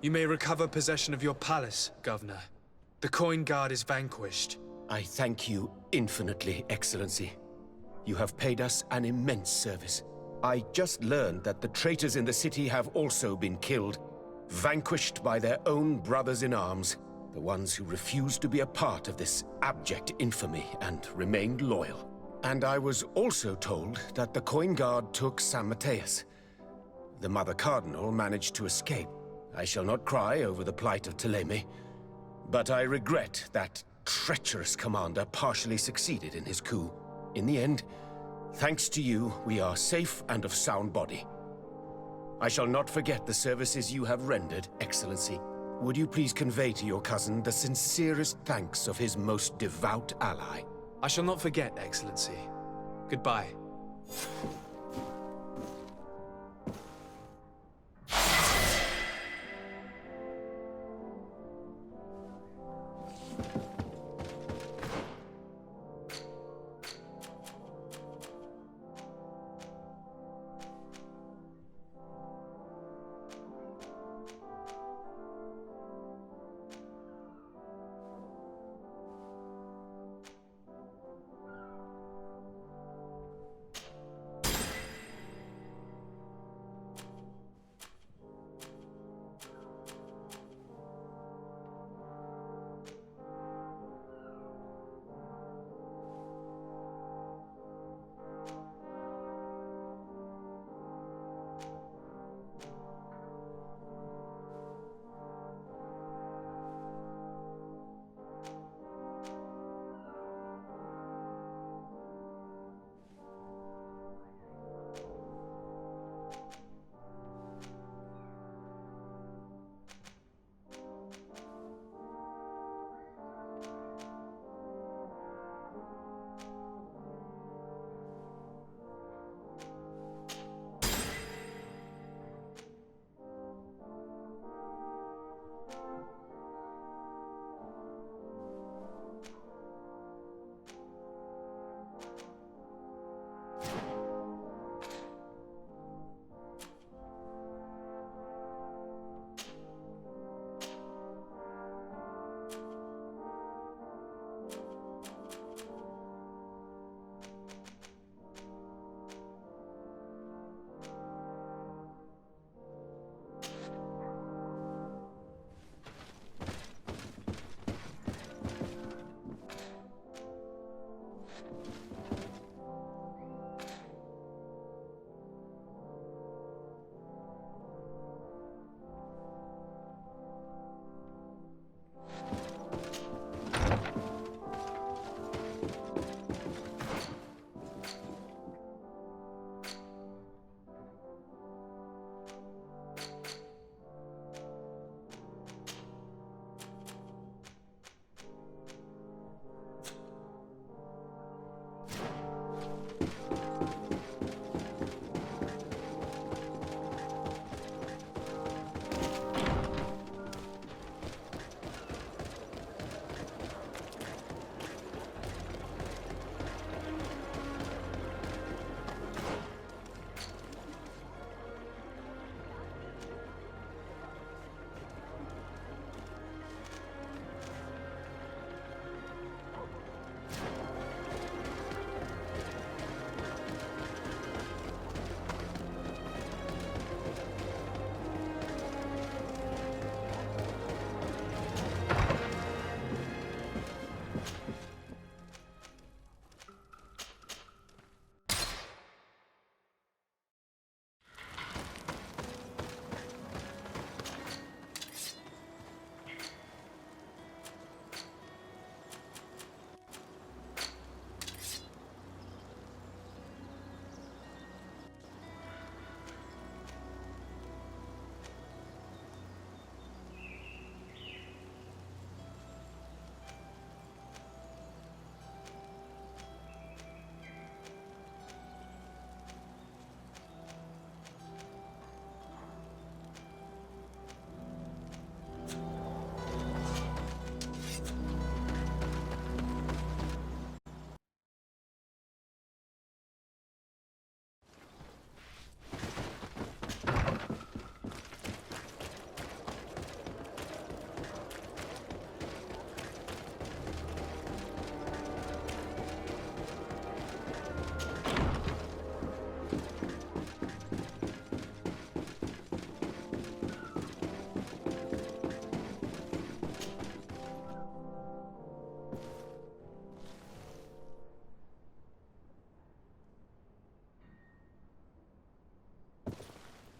You may recover possession of your palace, Governor. The Coin Guard is vanquished. I thank you infinitely, Excellency. You have paid us an immense service. I just learned that the traitors in the city have also been killed, vanquished by their own brothers in arms, the ones who refused to be a part of this abject infamy and remained loyal. And I was also told that the Coin Guard took San Mateus. The Mother Cardinal managed to escape. I shall not cry over the plight of Thélème, but I regret that treacherous commander partially succeeded in his coup. In the end, thanks to you, we are safe and of sound body. I shall not forget the services you have rendered, Excellency. Would you please convey to your cousin the sincerest thanks of his most devout ally? I shall not forget, Excellency. Goodbye.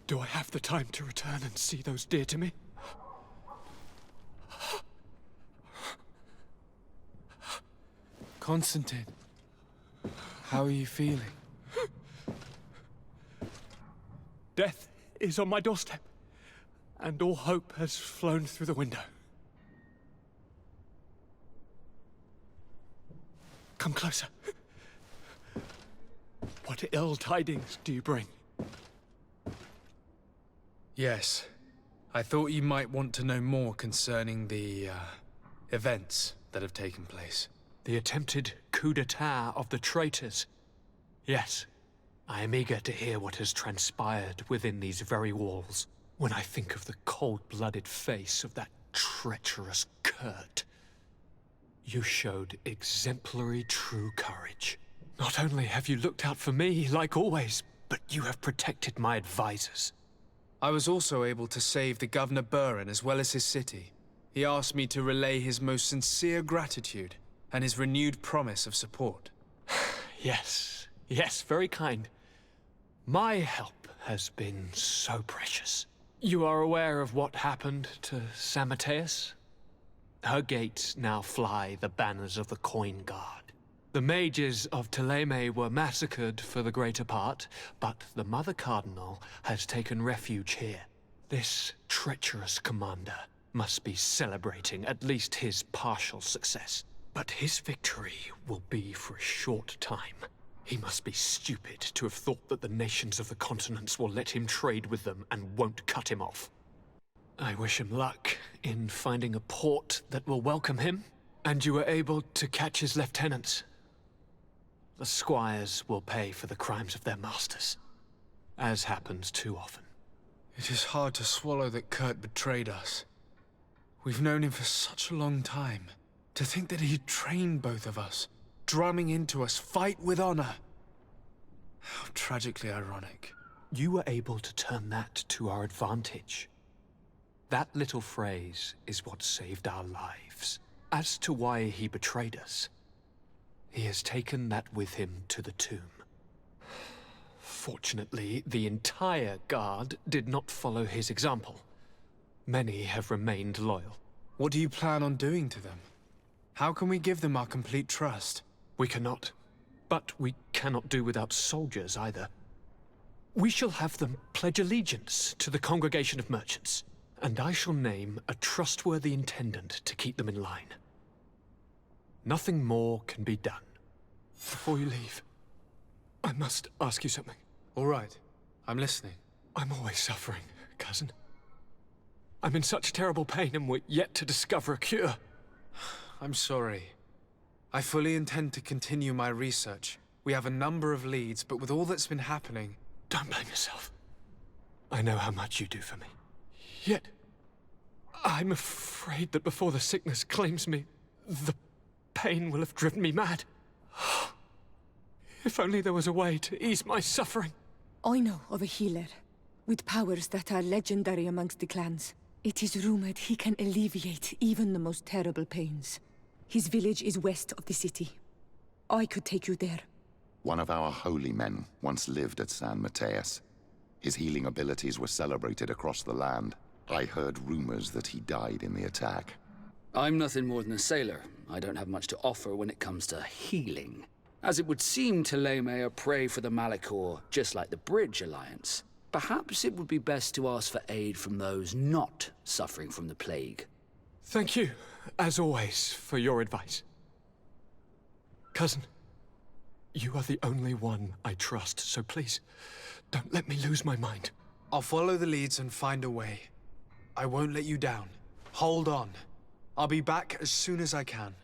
Do I have the time to return and see those dear to me? Constantine, how are you feeling? Death is on my doorstep, and all hope has flown through the window. Come closer. What ill tidings do you bring? Yes. I thought you might want to know more concerning the, events that have taken place. The attempted coup d'etat of the traitors. Yes, I am eager to hear what has transpired within these very walls. When I think of the cold-blooded face of that treacherous Kurt. You showed exemplary true courage. Not only have you looked out for me, like always, but you have protected my advisors. I was also able to save the Governor Buren as well as his city. He asked me to relay his most sincere gratitude and his renewed promise of support. Yes, very kind. My help has been so precious. You are aware of what happened to San Mateus? Her gates now fly the banners of the Coin Guard. The mages of Thélème were massacred for the greater part, but the Mother Cardinal has taken refuge here. This treacherous commander must be celebrating at least his partial success. But his victory will be for a short time. He must be stupid to have thought that the nations of the continents will let him trade with them and won't cut him off. I wish him luck in finding a port that will welcome him, and you were able to catch his lieutenants. The squires will pay for the crimes of their masters, as happens too often. It is hard to swallow that Kurt betrayed us. We've known him for such a long time. To think that he trained both of us, drumming into us, fight with honor. How tragically ironic. You were able to turn that to our advantage. That little phrase is what saved our lives. As to why he betrayed us, he has taken that with him to the tomb. Fortunately, the entire guard did not follow his example. Many have remained loyal. What do you plan on doing to them? How can we give them our complete trust? We cannot. But we cannot do without soldiers either. We shall have them pledge allegiance to the Congregation of Merchants, and I shall name a trustworthy intendant to keep them in line. Nothing more can be done. Before you leave, I must ask you something. All right. I'm listening. I'm always suffering, cousin. I'm in such terrible pain and we're yet to discover a cure. I'm sorry. I fully intend to continue my research. We have a number of leads, but with all that's been happening... Don't blame yourself. I know how much you do for me. Yet, I'm afraid that before the sickness claims me, the pain will have driven me mad. If only there was a way to ease my suffering. I know of a healer, with powers that are legendary amongst the clans. It is rumored he can alleviate even the most terrible pains. His village is west of the city. I could take you there. One of our holy men once lived at San Mateus. His healing abilities were celebrated across the land. I heard rumors that he died in the attack. I'm nothing more than a sailor. I don't have much to offer when it comes to healing. As it would seem Thélème are prey for the Malachor, just like the Bridge Alliance. Perhaps it would be best to ask for aid from those not suffering from the plague. Thank you, as always, for your advice. Cousin, you are the only one I trust, so please, don't let me lose my mind. I'll follow the leads and find a way. I won't let you down. Hold on. I'll be back as soon as I can.